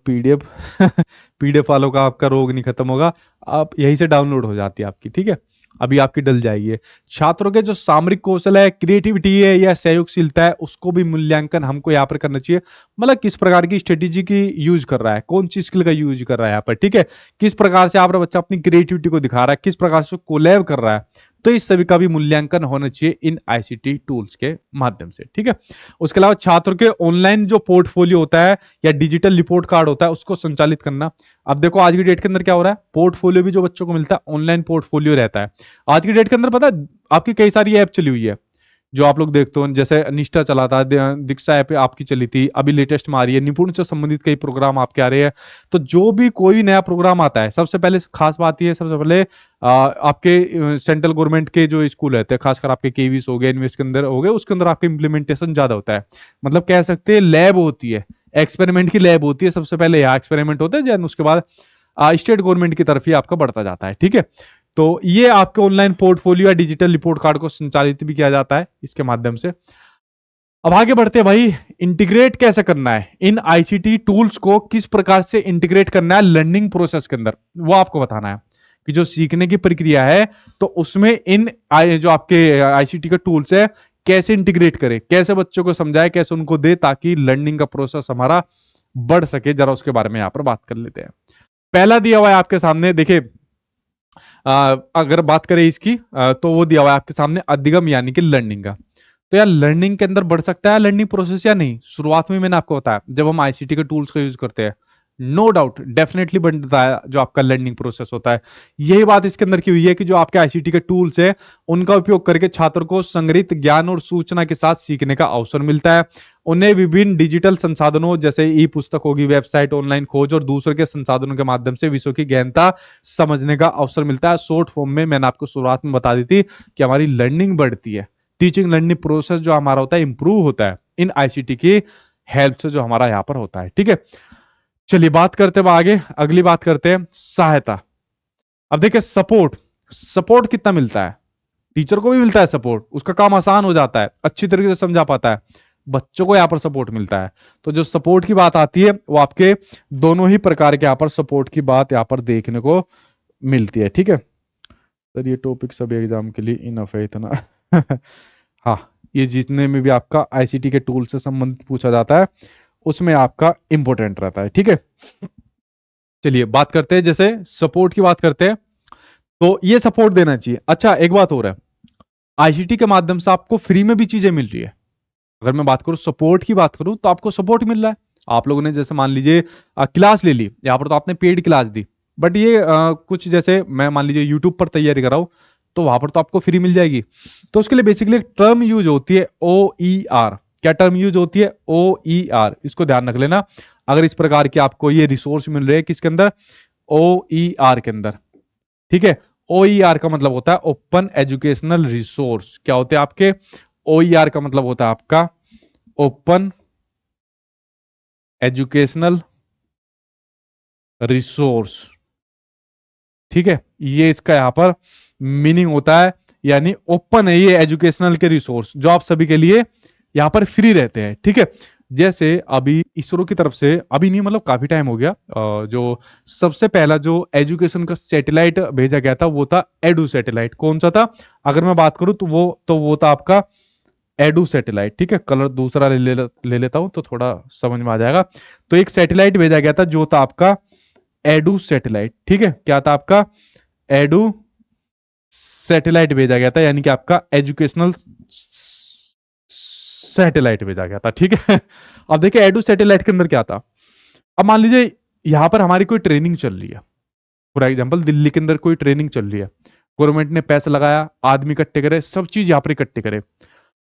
पीडीएफ वालों का आपका रोग नहीं खत्म होगा, आप यहीं से डाउनलोड हो जाती है आपकी। ठीक है, अभी आपकी डल जाएगी। छात्रों के जो सामरिक कौशल है, क्रिएटिविटी है या सहयोगशीलता है, उसको भी मूल्यांकन हमको यहाँ पर करना चाहिए। मतलब किस प्रकार की स्ट्रेटेजी की यूज कर रहा है, कौन सी स्किल का यूज कर रहा है यहाँ पर। ठीक है, किस प्रकार से आपका बच्चा अपनी क्रिएटिविटी को दिखा रहा है, किस प्रकार से कोलैब कर रहा है, तो इस सभी का भी मूल्यांकन होना चाहिए इन आईसीटी टूल्स के माध्यम से। ठीक है, उसके अलावा छात्रों के ऑनलाइन जो पोर्टफोलियो होता है या डिजिटल रिपोर्ट कार्ड होता है उसको संचालित करना। अब देखो आज की डेट के अंदर क्या हो रहा है, पोर्टफोलियो भी जो बच्चों को मिलता है ऑनलाइन पोर्टफोलियो रहता है। आज की डेट के अंदर पता है आपकी कई सारी ऐप चली हुई है जो आप लोग देखते हो, जैसे निष्ठा चला था, दीक्षा ऐप आपकी चली थी, अभी लेटेस्ट में आ रही है, निपुण से संबंधित कई प्रोग्राम आपके आ रहे हैं। तो जो भी कोई नया प्रोग्राम आता है, सबसे पहले खास बात यह है, सबसे पहले आपके सेंट्रल गवर्नमेंट के जो स्कूल रहते हैं, खासकर आपके केवीस हो गए, यूनिवर्सिटी के अंदर हो गए, उसके अंदर आपके इंप्लीमेंटेशन ज्यादा होता है। मतलब कह सकते हैं लैब होती है, एक्सपेरिमेंट की लैब होती है। सबसे पहले यहाँ एक्सपेरिमेंट होता है, जन उसके बाद स्टेट गवर्नमेंट की तरफ ही आपका बढ़ता जाता है। ठीक है, तो ये आपके ऑनलाइन पोर्टफोलियो या डिजिटल रिपोर्ट कार्ड को संचालित भी किया जाता है इसके माध्यम से। अब आगे बढ़ते हैं भाई, इंटीग्रेट कैसे करना है इन आईसीटी टूल्स को, किस प्रकार से इंटीग्रेट करना है लर्निंग प्रोसेस के अंदर, वो आपको बताना है कि जो सीखने की प्रक्रिया है तो उसमें इन जो आपके आईसीटी के टूल्स है कैसे इंटीग्रेट करें, कैसे बच्चों को समझाए, कैसे उनको दे ताकि लर्निंग का प्रोसेस हमारा बढ़ सके। जरा उसके बारे में यहां पर बात कर लेते हैं। पहला दिया हुआ है आपके सामने, देखिए अगर बात करें इसकी तो वो दिया हुआ है आपके सामने अधिगम यानी कि लर्निंग का। तो यार लर्निंग के अंदर बढ़ सकता है लर्निंग प्रोसेस या नहीं? शुरुआत में मैंने आपको बताया जब हम आईसीटी के टूल्स का यूज करते हैं, नो डाउट डेफिनेटली बनता है जो आपका लर्निंग प्रोसेस होता है। यही बात इसके अंदर की हुई है कि जो आपके आईसीटी के टूल्स है उनका उपयोग करके छात्र को संग्रहित ज्ञान और सूचना के साथ सीखने का अवसर मिलता है। उन्हें विभिन्न डिजिटल संसाधनों जैसे ई पुस्तक होगी, वेबसाइट, ऑनलाइन खोज और दूसरे के संसाधनों के माध्यम से विषयों की गहनता समझने का अवसर मिलता है। शॉर्ट फॉर्म में मैंने आपको शुरुआत में बता दी थी कि हमारी लर्निंग बढ़ती है, टीचिंग लर्निंग प्रोसेस जो हमारा होता है इंप्रूव होता है इन आईसीटी की हेल्प से, जो हमारा यहां पर होता है। ठीक है, चलिए बात करते हैं आगे, अगली बात करते हैं सहायता। अब देखिए सपोर्ट, सपोर्ट कितना मिलता है? टीचर को भी मिलता है सपोर्ट, उसका काम आसान हो जाता है, अच्छी तरीके से समझा पाता है। बच्चों को यहां पर सपोर्ट मिलता है। तो जो सपोर्ट की बात आती है वो आपके दोनों ही प्रकार के यहां पर सपोर्ट की बात यहां पर देखने को मिलती है। ठीक है सर, ये टॉपिक सब एग्जाम के लिए इनफ है इतना। हाँ, ये जितने में भी आपका आईसीटी के टूल से संबंधित पूछा जाता है उसमें आपका इंपॉर्टेंट रहता है। ठीक है, चलिए बात करते हैं, जैसे सपोर्ट की बात करते हैं तो ये सपोर्ट देना चाहिए। अच्छा एक बात हो रहा है, आईसीटी के माध्यम से आपको फ्री में भी चीजें मिल रही है। अगर मैं बात करूं सपोर्ट की बात करूं तो आपको सपोर्ट मिल रहा है। आप लोगों ने जैसे मान लीजिए क्लास ले ली, यहां पर तो आपने पेड क्लास दी, बट ये कुछ जैसे मैं मान लीजिए यूट्यूब पर तैयारी कर रहा हूं तो वहां पर तो आपको फ्री मिल जाएगी। तो उसके लिए बेसिकली एक टर्म यूज होती है ओ ई आर। क्या टर्म यूज होती है? ओ ई आर, इसको ध्यान रख लेना। अगर इस प्रकार के आपको ये रिसोर्स मिल रहे हैं किसके अंदर? ओ ई आर के अंदर। ठीक है, ओ ई आर का मतलब होता है ओपन एजुकेशनल रिसोर्स। क्या होते हैं आपके? ओ ई आर का मतलब होता है आपका ओपन एजुकेशनल रिसोर्स। ठीक है, ये इसका यहां पर मीनिंग होता है, यानी ओपन है ये एजुकेशनल के रिसोर्स जो आप सभी के लिए यहां पर फ्री रहते हैं। ठीक है, जैसे अभी इसरो की तरफ से, अभी नहीं मतलब काफी टाइम हो गया, जो सबसे पहला जो एजुकेशन का सैटेलाइट भेजा गया था वो था एडू सैटेलाइट। कौन सा था? अगर मैं बात करूं तो वो था आपका एडू सैटेलाइट। ठीक है, कलर दूसरा ले लेता हूं तो थोड़ा समझ में आ जाएगा। तो एक सैटेलाइट भेजा गया था जो था आपका एडू सैटेलाइट। ठीक है, क्या था आपका? एडू सैटेलाइट भेजा गया था, यानी कि आपका एजुकेशनल सैटेलाइट भेजा गया था। ठीक है, अब देखिए एडू सैटेलाइट के अंदर क्या था। अब मान लीजिए यहां पर हमारी कोई ट्रेनिंग चल रही है, फॉर एग्जाम्पल दिल्ली के अंदर कोई ट्रेनिंग चल रही है, गवर्नमेंट ने पैसा लगाया, आदमी इकट्ठे करे, सब चीज यहां पर इकट्ठे करे।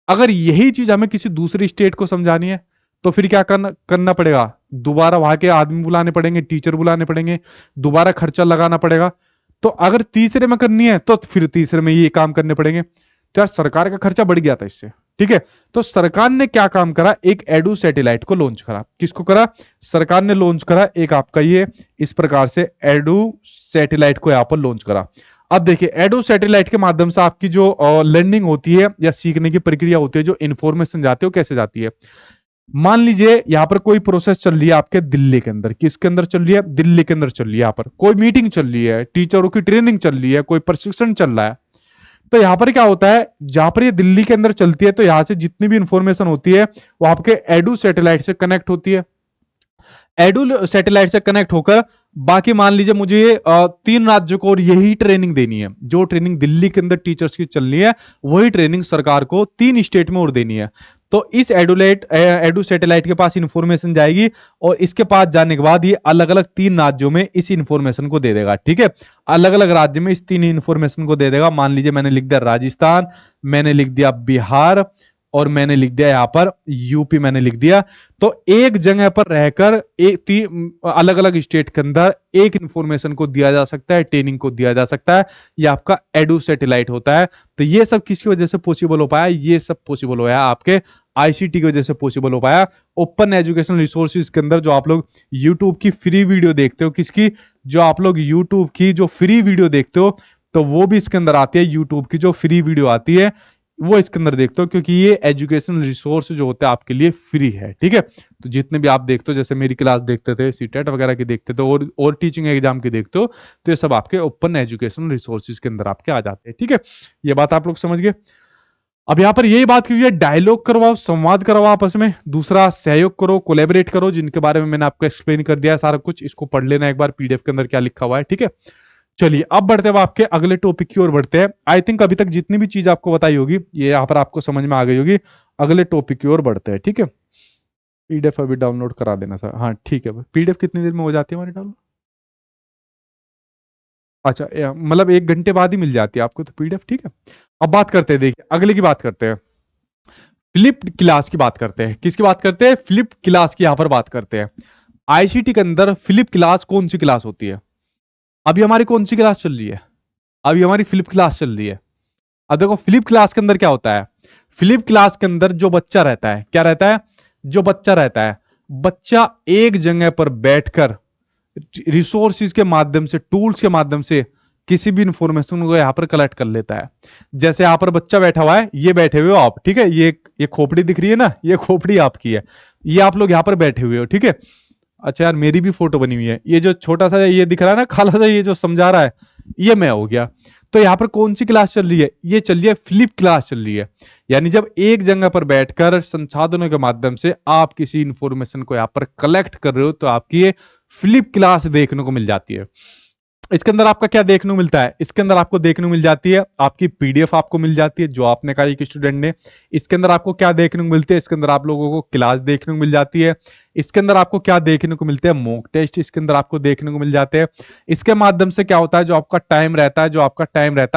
अगर यही चीज हमें किसी दूसरी स्टेट को समझानी है तो फिर क्या करना पड़ेगा? दोबारा वहां के आदमी बुलाने पड़ेंगे, टीचर बुलाने पड़ेंगे, दोबारा खर्चा लगाना पड़ेगा। तो अगर तीसरे में करनी है तो फिर तीसरे में ये काम करने पड़ेंगे। तो यार सरकार का खर्चा बढ़ गया था इससे। ठीक है, तो सरकार ने क्या काम करा? एक एडू सैटेलाइट को लॉन्च करा। किसको करा? सरकार ने लॉन्च करा एक आपका ये इस प्रकार से एडू सैटेलाइट को यहां पर लॉन्च करा। अब देखिए एडो सैटेलाइट के माध्यम से आपकी जो लर्निंग होती है या सीखने की प्रक्रिया होती है, जो इंफॉर्मेशन जाती है वो कैसे जाती है। मान लीजिए यहां पर कोई प्रोसेस चल रही है आपके दिल्ली के अंदर। किसके अंदर चल रही है? दिल्ली के अंदर चल रही है। यहां पर कोई मीटिंग चल रही है, टीचरों की ट्रेनिंग चल रही है, कोई प्रशिक्षण चल रहा है। तो यहां पर क्या होता है, जहां पर ये दिल्ली के अंदर चलती है तो यहां से जितनी भी इंफॉर्मेशन होती है वो आपके एडू सैटेलाइट से कनेक्ट होती है। एडू सैटेलाइट से कनेक्ट होकर बाकी मान लीजिए मुझे 3 राज्यों को और यही ट्रेनिंग देनी है। जो ट्रेनिंग दिल्ली के अंदर टीचर्स की चलनी है वही ट्रेनिंग सरकार को 3 स्टेट में और देनी है। तो इस एडू सैटेलाइट के पास इंफॉर्मेशन जाएगी और इसके पास जाने के बाद ये अलग अलग 3 राज्यों में इस इंफॉर्मेशन को दे देगा। ठीक है, अलग अलग राज्य में इस 3 इंफॉर्मेशन को दे देगा। मान लीजिए मैंने लिख दिया राजस्थान, मैंने लिख दिया बिहार और मैंने लिख दिया यहां पर यूपी मैंने लिख दिया। तो एक जगह पर रहकर एक अलग अलग स्टेट के अंदर एक इंफॉर्मेशन को दिया जा सकता है, ट्रेनिंग को दिया जा सकता है। ये आपका एडू सैटेलाइट होता है। तो ये सब किसकी वजह से पॉसिबल हो पाया? ये सब पॉसिबल हो पाया आपके आईसीटी की वजह से पॉसिबल हो पाया। ओपन एजुकेशनल रिसोर्सेज के अंदर जो आप लोग यूट्यूब की फ्री वीडियो देखते हो, किसकी? जो आप लोग यूट्यूब की जो फ्री वीडियो देखते हो तो वो भी इसके अंदर आती है। यूट्यूब की जो फ्री वीडियो आती है वो इसके अंदर देखते हो, क्योंकि ये एजुकेशनल रिसोर्स जो होते हैं आपके लिए फ्री है, ठीक है। तो जितने भी आप देखते हो, जैसे मेरी क्लास देखते थे, सीटेट वगैरह की देखते थे, और टीचिंग एग्जाम की देखते हो, तो ये सब आपके ओपन एजुकेशनल रिसोर्सेज के अंदर आपके आ जाते हैं, ठीक है। ये बात आप लोग समझ गए। अब यहाँ पर यही बात की हुई है, डायलॉग करवाओ, संवाद करवाओ आपस में, दूसरा सहयोग करो, कोलेबरेट करो, जिनके बारे में मैंने आपको एक्सप्लेन कर दिया है सारा कुछ। इसको पढ़ लेना एक बार, पीडीएफ के अंदर क्या लिखा हुआ है, ठीक है। चलिए अब बढ़ते हुए आपके अगले टॉपिक की ओर बढ़ते हैं। आई थिंक अभी तक जितनी भी चीज आपको बताई होगी ये यहाँ पर आपको समझ में आ गई होगी। अगले टॉपिक की ओर बढ़ते हैं, ठीक है। पीडीएफ अभी डाउनलोड करा देना सर, हाँ ठीक है। पीडीएफ कितनी देर में हो जाती है हमारी डाउनलोड? अच्छा, मतलब 1 घंटे बाद ही मिल जाती है आपको तो पीडीएफ, ठीक है। अब बात करते हैं, देखिए अगले की बात करते हैं, फ्लिप्ड क्लास की बात करते हैं। किसकी बात करते हैं? फ्लिप्ड क्लास की यहाँ पर बात करते हैं। आईसीटी के अंदर फ्लिप क्लास कौन सी क्लास होती है? अभी हमारी कौन सी क्लास चल रही है? अभी हमारी फ्लिप क्लास चल रही है। अब देखो फ्लिप क्लास के अंदर क्या होता है। फ्लिप क्लास के अंदर जो बच्चा रहता है, क्या रहता है? जो बच्चा रहता है, बच्चा एक जगह पर बैठकर रिसोर्सेज के माध्यम से, टूल्स के माध्यम से किसी भी इंफॉर्मेशन को यहां पर कलेक्ट कर लेता है। जैसे यहां पर बच्चा बैठा हुआ है, ये बैठे हुए हो आप, ठीक है। ये खोपड़ी दिख रही है ना, ये खोपड़ी आपकी है। ये आप लोग यहां पर बैठे हुए हो, ठीक है। अच्छा यार, मेरी भी फोटो बनी हुई है। ये जो छोटा सा ये दिख रहा है ना काला सा, ये जो समझा रहा है, ये मैं हो गया। तो यहाँ पर कौन सी क्लास चल रही है? ये चल रही है फ्लिप क्लास चल रही है। यानी जब एक जगह पर बैठकर संसाधनों के माध्यम से आप किसी इंफॉर्मेशन को यहाँ पर कलेक्ट कर रहे हो, तो आपकी ये फ्लिप क्लास देखने को मिल जाती है। इसके अंदर आपका क्या देखने को मिलता है? इसके अंदर आपको देखने को मिल जाती है आपकी पीडीएफ आपको मिल जाती है, जो आपने कहा एक स्टूडेंट ने। इसके अंदर आपको क्या देखने को मिलती है? इसके अंदर आप लोगों को क्लास देखने को मिल जाती है। इसके अंदर आपको क्या देखने को मिलते हैं? मॉक टेस्ट इसके अंदर आपको देखने को मिल जाते हैं। इसके माध्यम से क्या होता है, जो आपका टाइम रहता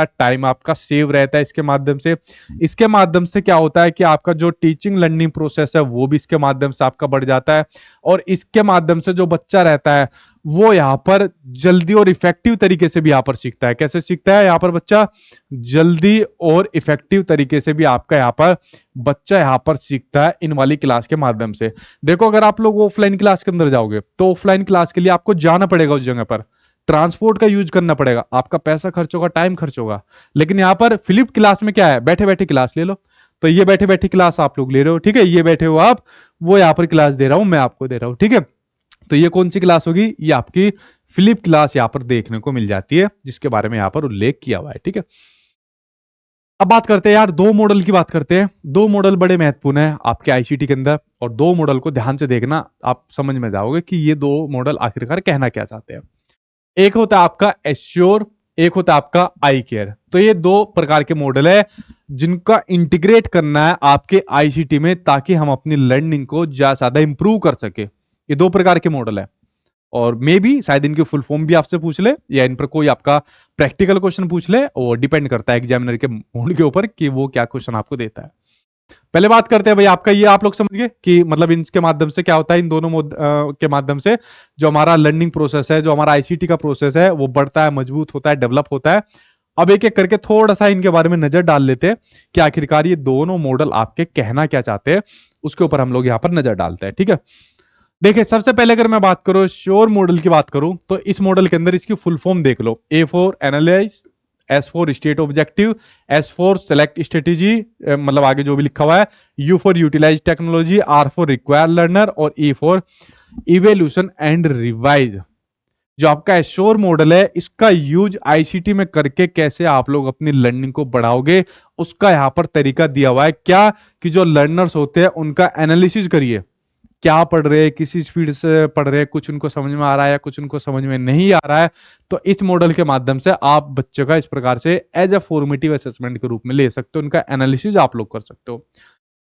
है, टाइम आपका सेव रहता है इसके माध्यम से। इसके माध्यम से क्या होता है कि आपका जो टीचिंग लर्निंग प्रोसेस है वो भी इसके माध्यम से आपका बढ़ जाता है। और इसके माध्यम से जो बच्चा रहता है वो यहाँ पर जल्दी और इफेक्टिव तरीके से भी यहाँ पर सीखता है। कैसे सीखता है यहाँ पर बच्चा? जल्दी और इफेक्टिव तरीके से भी आपका यहाँ पर बच्चा यहाँ पर सीखता है इन वाली क्लास के माध्यम से। देखो अगर आप लोग ऑफलाइन क्लास के अंदर जाओगे तो ऑफलाइन क्लास के लिए आपको जाना पड़ेगा उस जगह पर, ट्रांसपोर्ट का यूज करना पड़ेगा, आपका पैसा खर्च होगा, टाइम खर्च होगा। लेकिन यहाँ पर फ्लिप क्लास में क्या है? बैठे बैठे क्लास ले लो। तो ये बैठे बैठे क्लास आप लोग ले रहे हो, ठीक है। ये बैठे हो आप, वो यहाँ पर क्लास दे रहा हूं, मैं आपको दे रहा हूं, ठीक है। तो ये कौन सी क्लास होगी? ये आपकी फ्लिप क्लास यहाँ पर देखने को मिल जाती है, जिसके बारे में यहाँ पर उल्लेख किया हुआ है, ठीक है। अब बात करते हैं यार, दो मॉडल की बात करते हैं। दो मॉडल बड़े महत्वपूर्ण है आपके आईसीटी के अंदर, और दो मॉडल को ध्यान से देखना, आप समझ में जाओगे कि ये दो मॉडल आखिरकार कहना क्या चाहते हैं। एक होता है आपका एश्योर, एक होता है आपका आई केयर। तो ये दो प्रकार के मॉडल है जिनका इंटीग्रेट करना है आपके आईसीटी में, ताकि हम अपनी लर्निंग को ज्यादा इंप्रूव कर सके। ये दो प्रकार के मॉडल है, और मे बी शायद इनकी फुल फॉर्म भी आपसे पूछ ले, या इन पर कोई आपका प्रैक्टिकल क्वेश्चन पूछ ले, और डिपेंड करता है एग्जामिनर के मूड के ऊपर कि वो क्या क्वेश्चन आपको देता है। पहले बात करते हैं भाई आपका, ये आप लोग समझ गए कि मतलब इनके माध्यम से क्या होता है। इन दोनों के माध्यम से जो हमारा लर्निंग प्रोसेस है, जो हमारा आईसीटी का प्रोसेस है, वो बढ़ता है, मजबूत होता है, डेवलप होता है। अब एक एक करके थोड़ा सा इनके बारे में नजर डाल लेते हैं कि आखिरकार ये दोनों मॉडल आपके कहना क्या चाहते हैं, उसके ऊपर हम लोग यहाँ पर नजर डालते हैं, ठीक है। देखिए सबसे पहले अगर मैं बात करूं श्योर मॉडल की बात करूं, तो इस मॉडल के अंदर इसकी फुल फॉर्म देख लो। A for analyse, S for state objective, S for select strategy, मतलब आगे जो भी लिखा हुआ है, U for utilize technology, R for require learner, और E for evaluation and revise. जो आपका एश्योर मॉडल है, इसका यूज आईसीटी में करके कैसे आप लोग अपनी लर्निंग को बढ़ाओगे, उसका यहां पर तरीका दिया हुआ है। क्या कि जो लर्नर्स होते हैं उनका एनालिसिस करिए, क्या पढ़ रहे हैं, किसी स्पीड से पढ़ रहे हैं, कुछ उनको समझ में आ रहा है या कुछ उनको समझ में नहीं आ रहा है। तो इस मॉडल के माध्यम से आप बच्चों का इस प्रकार से एज अ फॉर्मेटिव असेसमेंट के रूप में ले सकते हो, उनका एनालिसिस आप लोग कर सकते हो।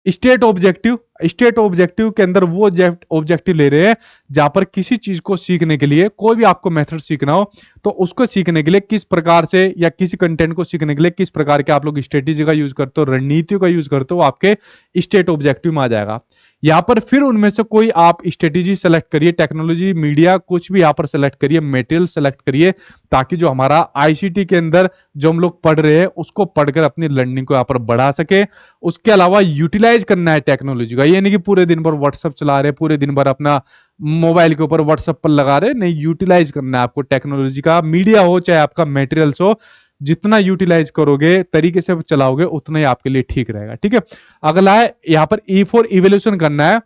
स्टेट ऑब्जेक्टिव, स्टेट ऑब्जेक्टिव के अंदर वो ऑब्जेक्टिव ले रहे हैं जहां पर किसी चीज को सीखने के लिए, कोई भी आपको मेथड सीखना हो, तो उसको सीखने के लिए किस प्रकार से, या किसी कंटेंट को सीखने के लिए किस प्रकार के आप लोग स्ट्रेटेजी का यूज करते हो, रणनीतियों का यूज करते हो, आपके स्टेट ऑब्जेक्टिव में आ जाएगा। यहाँ पर फिर उनमें से कोई आप स्ट्रेटेजी सेलेक्ट करिए, टेक्नोलॉजी, मीडिया, कुछ भी यहाँ पर सेलेक्ट करिए, मटेरियल सेलेक्ट करिए, ताकि जो हमारा आईसीटी के अंदर जो हम लोग पढ़ रहे हैं उसको पढ़कर अपनी लर्निंग को यहाँ पर बढ़ा सके। उसके अलावा यूटिलाइज करना है टेक्नोलॉजी का, ये नहीं कि पूरे दिन भर व्हाट्सएप चला रहे, पूरे दिन भर अपना मोबाइल के ऊपर व्हाट्सएप पर लगा रहे, नहीं, यूटिलाइज करना है आपको टेक्नोलॉजी का। मीडिया हो चाहे आपका मटेरियल्स हो, जितना यूटिलाइज करोगे, तरीके से चलाओगे, उतना ही आपके लिए ठीक रहेगा। ठीक है, अगला है यहाँ पर ई फॉर इवेल्यूशन करना है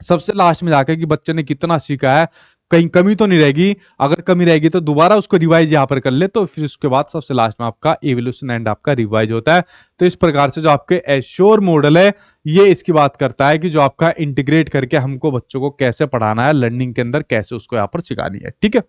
सबसे लास्ट में जाकर कि बच्चे ने कितना सीखा है, कहीं कमी तो नहीं रहेगी। अगर कमी रहेगी तो दोबारा उसको रिवाइज यहां पर कर ले, तो फिर उसके बाद सबसे लास्ट में आपका इवोल्यूशन एंड आपका रिवाइज होता है। तो इस प्रकार से जो आपके एश्योर मॉडल है ये इसकी बात करता है कि जो आपका इंटीग्रेट करके हमको बच्चों को कैसे पढ़ाना है, लर्निंग के अंदर कैसे उसको यहां पर सिखानी है। ठीक है,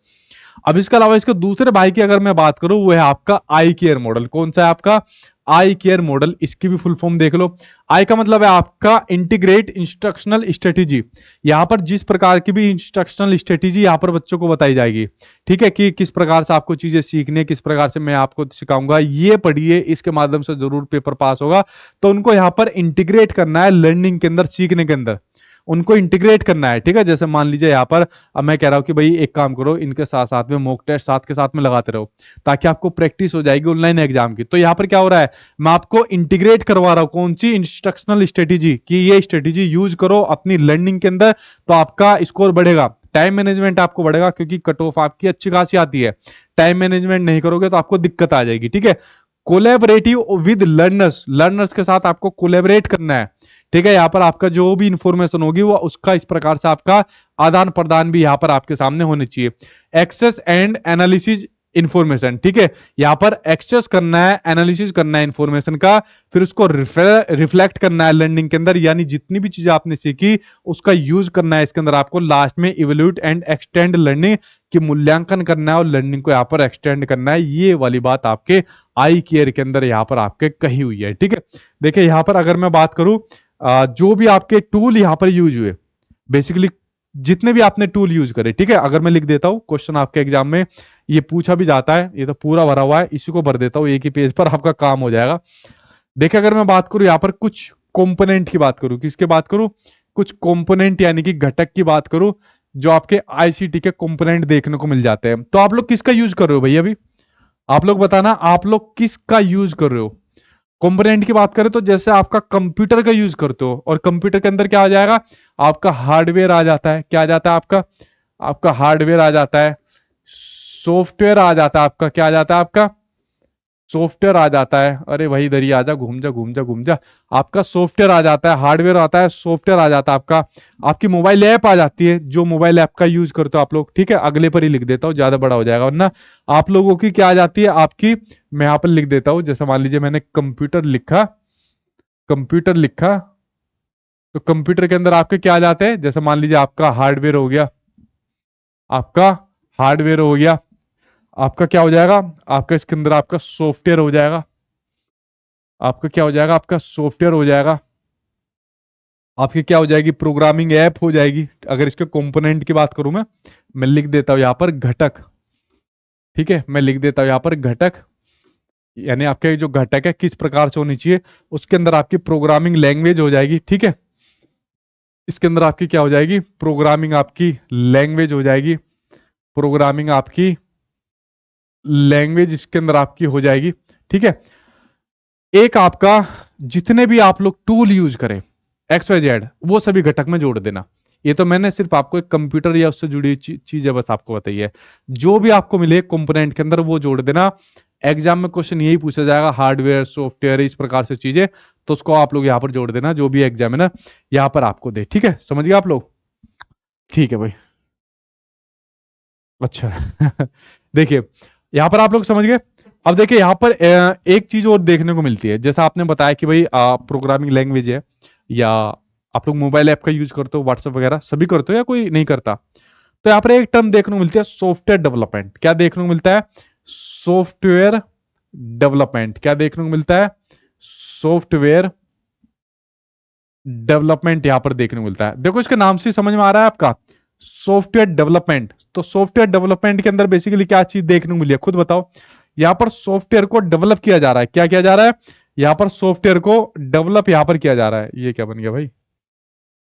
अब इसके अलावा इसके दूसरे भाई की अगर मैं बात करूं, वो है आपका आई केयर मॉडल। कौन सा है आपका आई केयर मॉडल? इसकी भी फुल फॉर्म देख लो। आई का मतलब है आपका इंटीग्रेट इंस्ट्रक्शनल स्ट्रेटेजी। यहां पर जिस प्रकार की भी इंस्ट्रक्शनल स्ट्रेटेजी यहां पर बच्चों को बताई जाएगी, ठीक है, कि किस प्रकार से आपको चीजें सीखनी है, किस प्रकार से मैं आपको सिखाऊंगा, ये पढ़िए, इसके माध्यम से जरूर पेपर पास होगा। तो उनको यहां पर इंटीग्रेट करना है लर्निंग के अंदर, सीखने के अंदर उनको इंटीग्रेट करना है। ठीक है, जैसे मान लीजिए यहाँ पर अब मैं कह रहा हूं कि भाई एक काम करो, इनके साथ साथ में मॉक टेस्ट साथ के साथ में लगाते रहो, ताकि आपको प्रैक्टिस हो जाएगी ऑनलाइन एग्जाम की। तो यहाँ पर क्या हो रहा है, मैं आपको इंटीग्रेट करवा रहा हूं कौन सी इंस्ट्रक्शनल स्ट्रेटेजी, कि ये स्ट्रेटेजी यूज करो अपनी लर्निंग के अंदर, तो आपका स्कोर बढ़ेगा, टाइम मैनेजमेंट आपको बढ़ेगा, क्योंकि कट ऑफ आपकी अच्छी खासी आती है। टाइम मैनेजमेंट नहीं करोगे तो आपको दिक्कत आ जाएगी। ठीक है, कोलेबरेटिव विद लर्नर्स, लर्नर्स के साथ आपको कोलेबरेट करना है। ठीक है, यहां पर आपका जो भी इंफॉर्मेशन होगी वो उसका इस प्रकार से आपका आदान प्रदान भी यहां पर आपके सामने होनी चाहिए। एक्सेस एंड एनालिसिस इंफॉर्मेशन, ठीक है, यहां पर एक्सेस करना है, एनालिसिस करना है इंफॉर्मेशन का, फिर उसको रिफ्लेक्ट करना है लर्निंग के अंदर, यानी जितनी भी चीजें आपने सीखी उसका यूज करना है इसके अंदर आपको। लास्ट में इवेल्यूट एंड एक्सटेंड लर्निंग की मूल्यांकन करना है और लर्निंग को यहां पर एक्सटेंड करना है। ये वाली बात आपके आई केयर के अंदर यहां पर आपके कही हुई है। ठीक है, देखिए यहां पर अगर मैं बात करूं, जो भी आपके टूल यहां पर यूज हुए, बेसिकली जितने भी आपने टूल यूज करे, ठीक है, अगर मैं लिख देता हूं, क्वेश्चन आपके एग्जाम में ये पूछा भी जाता है, ये तो पूरा भरा हुआ है, इसी को भर देता हूं एक ही पेज पर, आपका काम हो जाएगा। देखिए अगर मैं बात करूं यहां पर कुछ कंपोनेंट की बात करूं, किसके बात करूं, कुछ कंपोनेंट यानी कि घटक की बात करूं, जो आपके आईसीटी के कंपोनेंट देखने को मिल जाते हैं। तो आप लोग किसका यूज कर रहे हो भाई? अभी आप लोग बताना, आप लोग किसका यूज कर रहे हो? कंपोनेंट की बात करें तो जैसे आपका कंप्यूटर का यूज करते हो, और कंप्यूटर के अंदर क्या आ जाएगा, आपका हार्डवेयर आ जाता है। क्या आ जाता है आपका? आपका हार्डवेयर आ जाता है, सॉफ्टवेयर आ जाता है आपका। क्या आ जाता है आपका? सॉफ्टवेयर आ जाता है। अरे वही इधर ही आ जा, घूम जा घूम जा घूम जा। आपका सॉफ्टवेयर आ जाता है, हार्डवेयर आता है, सॉफ्टवेयर आ जाता है आपका। आपकी मोबाइल ऐप आ जाती है, जो मोबाइल ऐप का यूज करते हो आप लोग। ठीक है, अगले पर ही लिख देता हूँ, ज्यादा बड़ा हो जाएगा वरना। आप लोगों की क्या आ जाती है आपकी, मैं यहाँ पर लिख देता हूँ, जैसे मान लीजिए मैंने कंप्यूटर लिखा, कंप्यूटर लिखा, तो कंप्यूटर के अंदर आपके क्या आ जाते हैं, जैसे मान लीजिए आपका हार्डवेयर हो गया, आपका हार्डवेयर हो गया, आपका क्या हो जाएगा, आपका इसके अंदर आपका सॉफ्टवेयर हो जाएगा, आपका क्या हो जाएगा, आपका सॉफ्टवेयर हो जाएगा, आपकी क्या हो जाएगी, प्रोग्रामिंग ऐप हो जाएगी। अगर इसके कंपोनेंट की बात करूं मैं लिख देता हूं यहां पर घटक। ठीक है, मैं लिख देता हूं यहां पर घटक, यानी आपके जो घटक है किस प्रकार से होनी चाहिए, उसके अंदर आपकी प्रोग्रामिंग लैंग्वेज हो जाएगी। ठीक है, इसके अंदर आपकी क्या हो जाएगी, प्रोग्रामिंग आपकी लैंग्वेज हो जाएगी, प्रोग्रामिंग आपकी लैंग्वेज इसके अंदर आपकी हो जाएगी। ठीक है, एक आपका जितने भी आप लोग टूल यूज करें एक्स वाई जेड, वो सभी घटक में जोड़ देना। ये तो मैंने सिर्फ आपको एक कंप्यूटर या उससे जुड़ी चीजें बस आपको बताई है। जो भी आपको मिले कंपोनेंट के अंदर वो जोड़ देना। एग्जाम में क्वेश्चन यही पूछा जाएगा, हार्डवेयर सॉफ्टवेयर इस प्रकार से चीजें, तो उसको आप लोग यहां पर जोड़ देना, जो भी एग्जाम है ना यहां पर आपको दे। ठीक है, समझ गए आप लोग? ठीक है भाई, अच्छा देखिए यहां पर आप लोग समझ गए। अब देखिए यहां पर एक चीज और देखने को मिलती है, जैसा आपने बताया कि भाई प्रोग्रामिंग लैंग्वेज है, या आप लोग मोबाइल ऐप का यूज करते हो, व्हाट्सएप वगैरह सभी करते हो या कोई नहीं करता? तो यहां पर एक टर्म देखने को मिलती है, सॉफ्टवेयर डेवलपमेंट। क्या देखने को मिलता है? Software development. क्या देखने को मिलता है? सॉफ्टवेयर डेवलपमेंट यहां पर देखने को मिलता है। देखो इसके नाम से समझ में आ रहा है आपका, सॉफ्टवेयर डेवलपमेंट। तो सॉफ्टवेयर डेवलपमेंट के अंदर बेसिकली क्या चीज देखने को मिली है, खुद बताओ। यहां पर सॉफ्टवेयर को डेवलप किया जा रहा है। क्या किया जा रहा है? यहां पर सॉफ्टवेयर को डेवलप यहां पर किया जा रहा है। ये क्या बन गया भाई,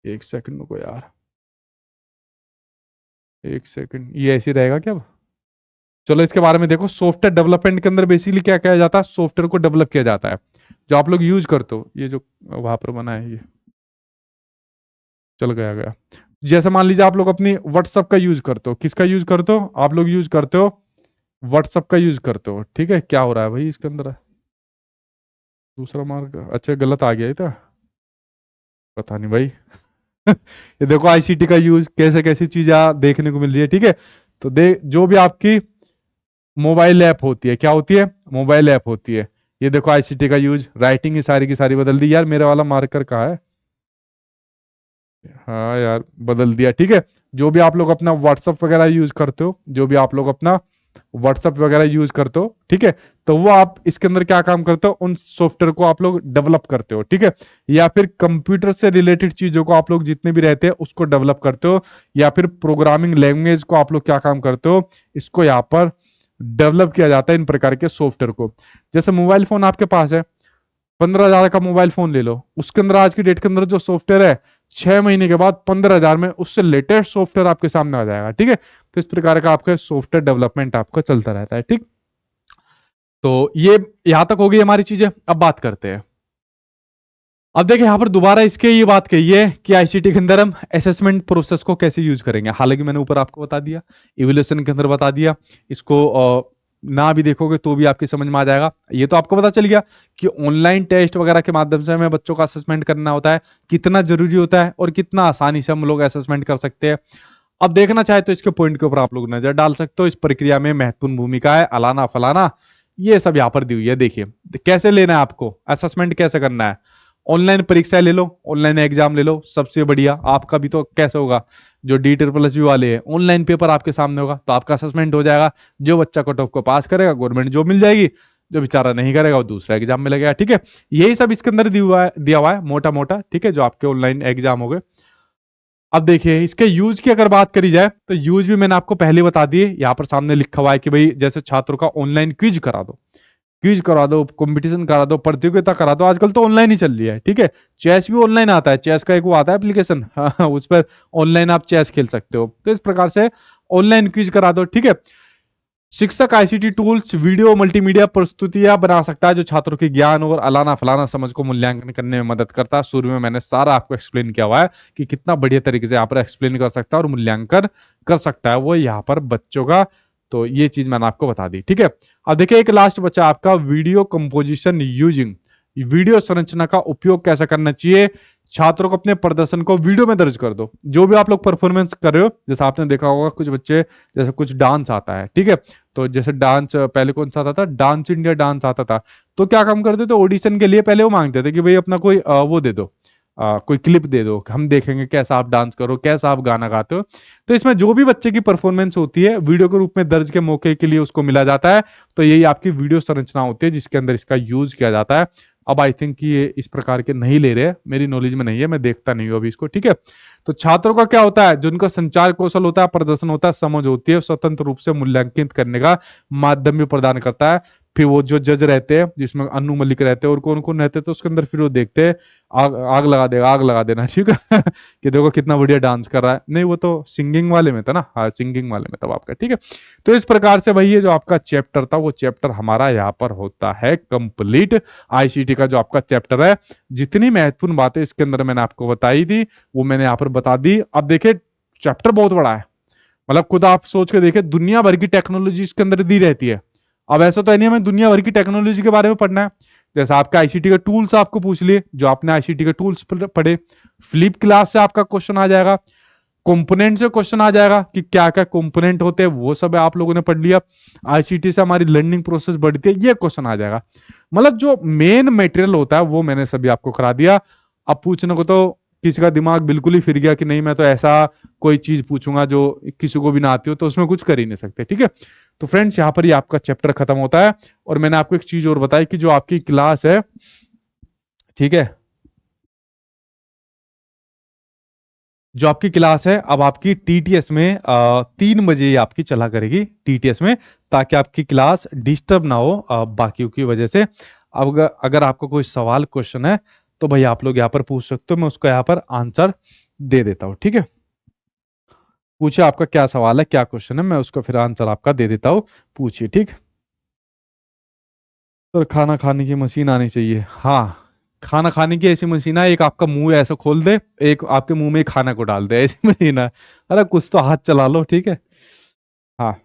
एक सेकंड रुको यार, एक सेकंड, ये ऐसे ही रहेगा क्या? चलो इसके बारे में देखो, सॉफ्टवेयर डेवलपमेंट के अंदर बेसिकली क्या किया जाता है, सॉफ्टवेयर को डेवलप किया जाता है, जो आप लोग यूज करते हो। ये जो वहां पर बना है, ये चल गया गया। जैसे मान लीजिए आप लोग अपनी व्हाट्सएप का यूज करते हो, किसका यूज करते हो आप लोग? यूज करते हो व्हाट्सअप का यूज करते हो, ठीक है। क्या हो रहा है भाई इसके अंदर? दूसरा मार्क अच्छा गलत आ गया था, पता नहीं भाई। ये देखो आईसीटी का यूज, कैसे कैसी चीजें देखने को मिल रही है, ठीक है। तो जो भी आपकी मोबाइल ऐप होती है, क्या होती है? मोबाइल ऐप होती है। ये देखो आईसीटी का यूज, राइटिंग की सारी बदल दी यार। मेरे वाला मार्कर कहाँ है? हाँ यार बदल दिया, ठीक है। जो भी आप लोग अपना व्हाट्सअप वगैरह यूज करते हो, जो भी आप लोग अपना व्हाट्सअप वगैरह यूज करते हो, ठीक है, तो वो आप इसके अंदर क्या काम करते हो? उन सॉफ्टवेयर को आप लोग डेवलप करते हो, ठीक है। या फिर कंप्यूटर से रिलेटेड चीजों को आप लोग जितने भी रहते हैं उसको डेवलप करते हो, या फिर प्रोग्रामिंग लैंग्वेज को आप लोग क्या काम करते हो? इसको यहाँ पर डेवलप किया जाता है इन प्रकार के सॉफ्टवेयर को। जैसे मोबाइल फोन आपके पास है, 15,000 का मोबाइल फोन ले लो, उसके अंदर आज की डेट के अंदर जो सॉफ्टवेयर है, 6 महीने के बाद 15,000 में उससे लेटेस्ट सॉफ्टवेयर आपके सामने आ जाएगा, ठीक है। तो इस प्रकार का आपका सॉफ्टवेयर डेवलपमेंट आपका चलता रहता है, ठीक। तो ये यहां तक हो गई हमारी चीजें। अब बात करते हैं, अब देखिए यहां पर दोबारा इसके ये बात कही है कि आईसीटी के अंदर हम असेसमेंट प्रोसेस को कैसे यूज करेंगे। हालांकि मैंने ऊपर आपको बता दिया, इवोल्यूशन के अंदर बता दिया, इसको ना भी देखोगे तो भी आपकी समझ में आ जाएगा। ये तो आपको पता चल गया कि ऑनलाइन टेस्ट वगैरह के माध्यम से हमें बच्चों का असेसमेंट करना होता है, कितना जरूरी होता है और कितना आसानी से हम लोग असेसमेंट कर सकते हैं। अब देखना चाहे तो इसके पॉइंट के ऊपर आप लोग नजर डाल सकते हो। इस प्रक्रिया में महत्वपूर्ण भूमिका है अलाना फलाना, ये सब यहाँ पर दी हुई है। देखिए कैसे लेना है आपको, असेसमेंट कैसे करना है। ऑनलाइन परीक्षा ले लो, ऑनलाइन एग्जाम ले लो, सबसे बढ़िया। आपका भी तो कैसे होगा, जो DEET वाले हैं, ऑनलाइन पेपर आपके सामने होगा तो आपका असेसमेंट हो जाएगा। जो बच्चा कट ऑफ को पास करेगा गवर्नमेंट जॉब मिल जाएगी, जो बेचारा नहीं करेगा वो दूसरा एग्जाम में लगेगा, ठीक है। यही सब इसके अंदर दिया हुआ है मोटा मोटा, ठीक है, जो आपके ऑनलाइन एग्जाम हो गए। अब देखिए इसके यूज की अगर बात करी जाए तो यूज भी मैंने आपको पहले बता दिए। यहाँ पर सामने लिखा हुआ है कि भाई जैसे छात्रों का ऑनलाइन क्विज करा दो, क्विज करा दो, कंपटीशन करा दो, प्रतियोगिता करा दो। आजकल तो ऑनलाइन ही चल रही है, ठीक है। चेस भी ऑनलाइन आता है, चेस का एक वो आता है एप्लीकेशन, हाँ, उस पर ऑनलाइन आप चेस खेल सकते हो। तो इस प्रकार से ऑनलाइन क्विज करा दो, ठीक है। शिक्षक आईसीटी टूल्स, वीडियो मल्टीमीडिया प्रस्तुतियां बना सकता है जो छात्रों के ज्ञान और अलाना फलाना समझ को मूल्यांकन करने में मदद करता है। शुरू में मैंने सारा आपको एक्सप्लेन किया हुआ है कि कितना बढ़िया तरीके से यहाँ पर एक्सप्लेन कर सकता है और मूल्यांकन कर सकता है वो यहाँ पर बच्चों का। तो ये चीज मैंने आपको बता दी, ठीक है। अब देखिए एक लास्ट बच्चा आपका वीडियो कंपोजिशन यूजिंग, वीडियो संरचना का उपयोग कैसा करना चाहिए। छात्रों को अपने प्रदर्शन को वीडियो में दर्ज कर दो। जो भी आप लोग परफॉर्मेंस कर रहे हो, जैसे आपने देखा होगा कुछ बच्चे, जैसे कुछ डांस आता है, ठीक है, तो जैसे डांस पहले कौन सा आता था, डांस इंडिया डांस आता था। तो क्या काम करते थे, ऑडिशन के लिए पहले वो मांगते थे कि भाई अपना कोई वो दे दो, कोई क्लिप दे दो, हम देखेंगे कैसा आप डांस करो, कैसा आप गाना गाते हो। तो इसमें जो भी बच्चे की परफॉर्मेंस होती है वीडियो के रूप में दर्ज के मौके के लिए उसको मिला जाता है। तो यही आपकी वीडियो संरचना होती है जिसके अंदर इसका यूज किया जाता है। अब आई थिंक कि ये इस प्रकार के नहीं ले रहे हैं, मेरी नॉलेज में नहीं है, मैं देखता नहीं हूं अभी इसको, ठीक है। तो छात्रों का क्या होता है, जो उनका संचार कौशल होता है, प्रदर्शन होता है, समझ होती है, स्वतंत्र रूप से मूल्यांकित करने का माध्यम भी प्रदान करता है। फिर वो जो जज रहते हैं जिसमें अनु मलिक रहते हैं और कौन कौन रहते हैं, तो उसके अंदर फिर वो देखते हैं, आग लगा देगा, आग लगा देना, ठीक है। कि देखो कितना बढ़िया डांस कर रहा है। नहीं वो तो सिंगिंग वाले में था ना, हाँ सिंगिंग वाले में था आपका, ठीक है। तो इस प्रकार से भाई ये जो आपका चैप्टर था वो चैप्टर हमारा यहाँ पर होता है कंप्लीट। आईसीटी का जो आपका चैप्टर है, जितनी महत्वपूर्ण बातें इसके अंदर मैंने आपको बताई थी वो मैंने यहाँ पर बता दी। अब देखिए चैप्टर बहुत बड़ा है, मतलब खुद आप सोच के देखिए, दुनिया भर की टेक्नोलॉजी इसके अंदर दी रहती है। अब ऐसा तो है नहीं हमें दुनिया भर की टेक्नोलॉजी के बारे में पढ़ना है। जैसे आपका आईसीटी के टूल्स आपको पूछ लिए, जो आपने आईसीटी के टूल्स पढ़े, फ्लिप क्लास से आपका क्वेश्चन आ जाएगा, कंपोनेंट से क्वेश्चन आ जाएगा कि क्या क्या कंपोनेंट होते हैं, वो सब आप लोगों ने पढ़ लिया। आईसीटी से हमारी लर्निंग प्रोसेस बढ़ती है, ये क्वेश्चन आ जाएगा। मतलब जो मेन मटेरियल होता है वो मैंने सभी आपको करा दिया। अब पूछने को तो किसी का दिमाग बिल्कुल ही फिर गया कि नहीं मैं तो ऐसा कोई चीज पूछूंगा जो किसी को भी ना आती हो, तो उसमें कुछ कर ही नहीं सकते, ठीक है। तो फ्रेंड्स यहाँ पर ही आपका चैप्टर खत्म होता है। और मैंने आपको एक चीज और बताई कि जो आपकी क्लास है, ठीक है, जो आपकी क्लास है अब आपकी टीटीएस में 3 बजे ही आपकी चला करेगी टीटीएस में, ताकि आपकी क्लास डिस्टर्ब ना हो बाकियों की वजह से। अब अगर आपको कोई सवाल क्वेश्चन है तो भाई आप लोग यहाँ पर पूछ सकते हो, मैं उसका यहाँ पर आंसर दे देता हूँ, ठीक है। पूछिए आपका क्या सवाल है, क्या क्वेश्चन है, मैं उसका फिर आंसर आपका दे देता हूँ, पूछिए, ठीक। तो खाना खाने की मशीन आनी चाहिए, हाँ। खाना खाने की ऐसी मशीन है, एक आपका मुंह ऐसा खोल दे, एक आपके मुंह में ही खाना को डाल दे, ऐसी मशीन है। अरे कुछ तो हाथ चला लो, ठीक है। हाँ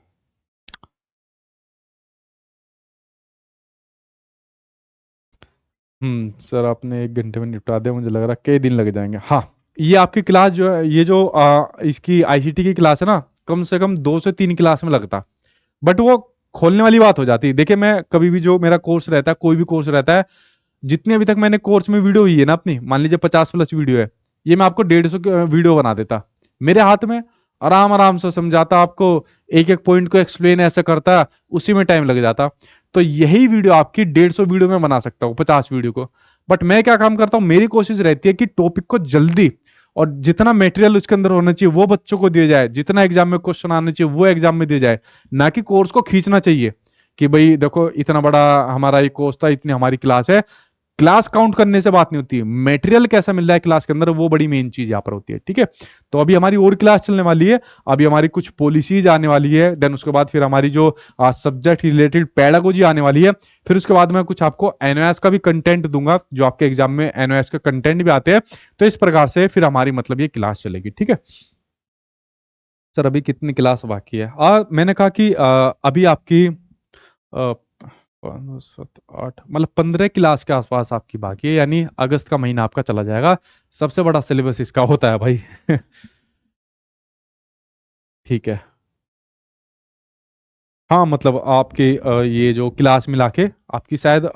सर आपने 1 घंटे में निपटा दिया, मुझे लग रहा है कई दिन लग जाएंगे। हाँ, ये आपकी क्लास जो है, ये जो इसकी आईसीटी की क्लास है ना, कम से कम 2 से 3 क्लास में लगता, बट वो खोलने वाली बात हो जाती है। देखिए मैं कभी भी जो मेरा कोर्स रहता है, कोई भी कोर्स रहता है, जितनी अभी तक मैंने कोर्स में वीडियो हुई है ना अपनी, मान लीजिए 50+ वीडियो है, ये मैं आपको 150 वीडियो बना देता मेरे हाथ में, आराम आराम से समझाता आपको, एक एक पॉइंट को एक्सप्लेन ऐसा करता, उसी में टाइम लग जाता। तो यही वीडियो आपकी 150 वीडियो में बना सकता हूँ, 50 वीडियो को। बट मैं क्या काम करता हूँ, मेरी कोशिश रहती है कि टॉपिक को जल्दी और जितना मटेरियल उसके अंदर होना चाहिए वो बच्चों को दिया जाए, जितना एग्जाम में क्वेश्चन आने चाहिए वो एग्जाम में दिया जाए, ना कि कोर्स को खींचना चाहिए कि भाई देखो इतना बड़ा हमारा एक कोर्स था, इतनी हमारी क्लास है। क्लास काउंट करने से बात नहीं होती, मटेरियल कैसा मिल रहा है क्लास के अंदर, वो बड़ी मेन चीज यहाँ पर होती है। ठीक है, तो अभी हमारी और क्लास चलने वाली है, अभी हमारी कुछ पॉलिसीज आने वाली है, देन उसके बाद फिर हमारी जो सब्जेक्ट रिलेटेड पेडागोजी आने वाली है, फिर उसके बाद मैं कुछ आपको एनओएस का भी कंटेंट दूंगा, जो आपके एग्जाम में एनओएस के कंटेंट भी आते हैं। तो इस प्रकार से फिर हमारी मतलब ये क्लास चलेगी। ठीक है सर, अभी कितनी क्लास बाकी है? मैंने कहा कि अभी आपकी 5, 7, 8 मतलब 15 क्लास के आसपास आपकी बाकी है, यानी अगस्त का महीना आपका चला जाएगा। सबसे बड़ा सिलेबस इसका होता है भाई। ठीक है। हाँ मतलब आपके ये जो क्लास मिला के आपकी शायद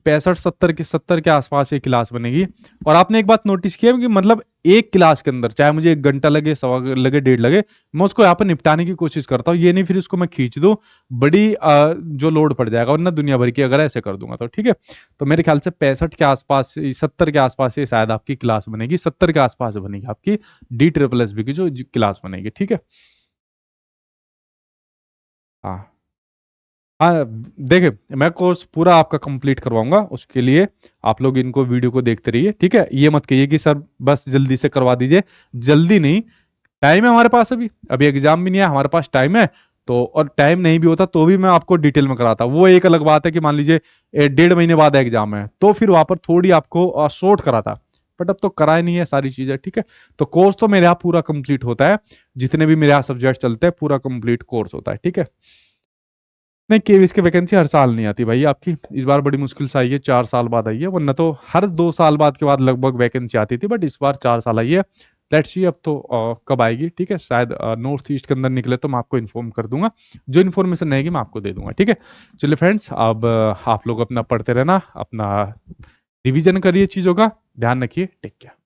65, 70 के आसपास ये क्लास बनेगी। और आपने एक बात नोटिस किया कि मतलब एक क्लास के अंदर चाहे मुझे 1 घंटा लगे, सवा लगे, 1.5 लगे, मैं उसको यहाँ पर निपटाने की कोशिश करता हूँ। ये नहीं फिर इसको मैं खींच दूं, बड़ी जो लोड पड़ जाएगा वरना दुनिया भर की अगर ऐसे कर दूंगा तो। ठीक है, तो मेरे ख्याल से 65 के आसपास, 70 के आसपास ये शायद आपकी क्लास बनेगी, 70 के आसपास बनेगी आपकी DSSB की जो क्लास बनेगी। ठीक है। हाँ हाँ, देखिए मैं कोर्स पूरा आपका कंप्लीट करवाऊंगा, उसके लिए आप लोग इनको वीडियो को देखते रहिए। ठीक है, ये मत कहिए कि सर बस जल्दी से करवा दीजिए, जल्दी नहीं, टाइम है हमारे पास, अभी अभी एग्जाम भी नहीं है, हमारे पास टाइम है। तो और टाइम नहीं भी होता तो भी मैं आपको डिटेल में कराता, वो एक अलग बात है कि मान लीजिए 1.5 महीने बाद एग्जाम है तो फिर वहां पर थोड़ी आपको शॉर्ट कराता, बट अब तो कराए नहीं है सारी चीजें। ठीक है, तो कोर्स तो मेरे यहाँ पूरा कंप्लीट होता है, जितने भी मेरे यहाँ सब्जेक्ट चलते हैं पूरा कंप्लीट कोर्स होता है। ठीक है, नहीं केवीएस की वैकेंसी हर साल नहीं आती भाई आपकी, इस बार बड़ी मुश्किल से आई है, 4 साल बाद आई है, वरना तो हर 2 साल बाद के बाद लगभग वैकेंसी आती थी, बट इस बार 4 साल आई है। लेट्स सी अब तो कब आएगी। ठीक है, शायद नॉर्थ ईस्ट के अंदर निकले तो मैं आपको इन्फॉर्म कर दूंगा, जो इन्फॉर्मेशन रहेगी मैं आपको दे दूंगा। ठीक है, चलिए फ्रेंड्स, अब आप लोग अपना पढ़ते रहना, अपना रिवीजन करिए, चीजों का ध्यान रखिए, टेक केयर।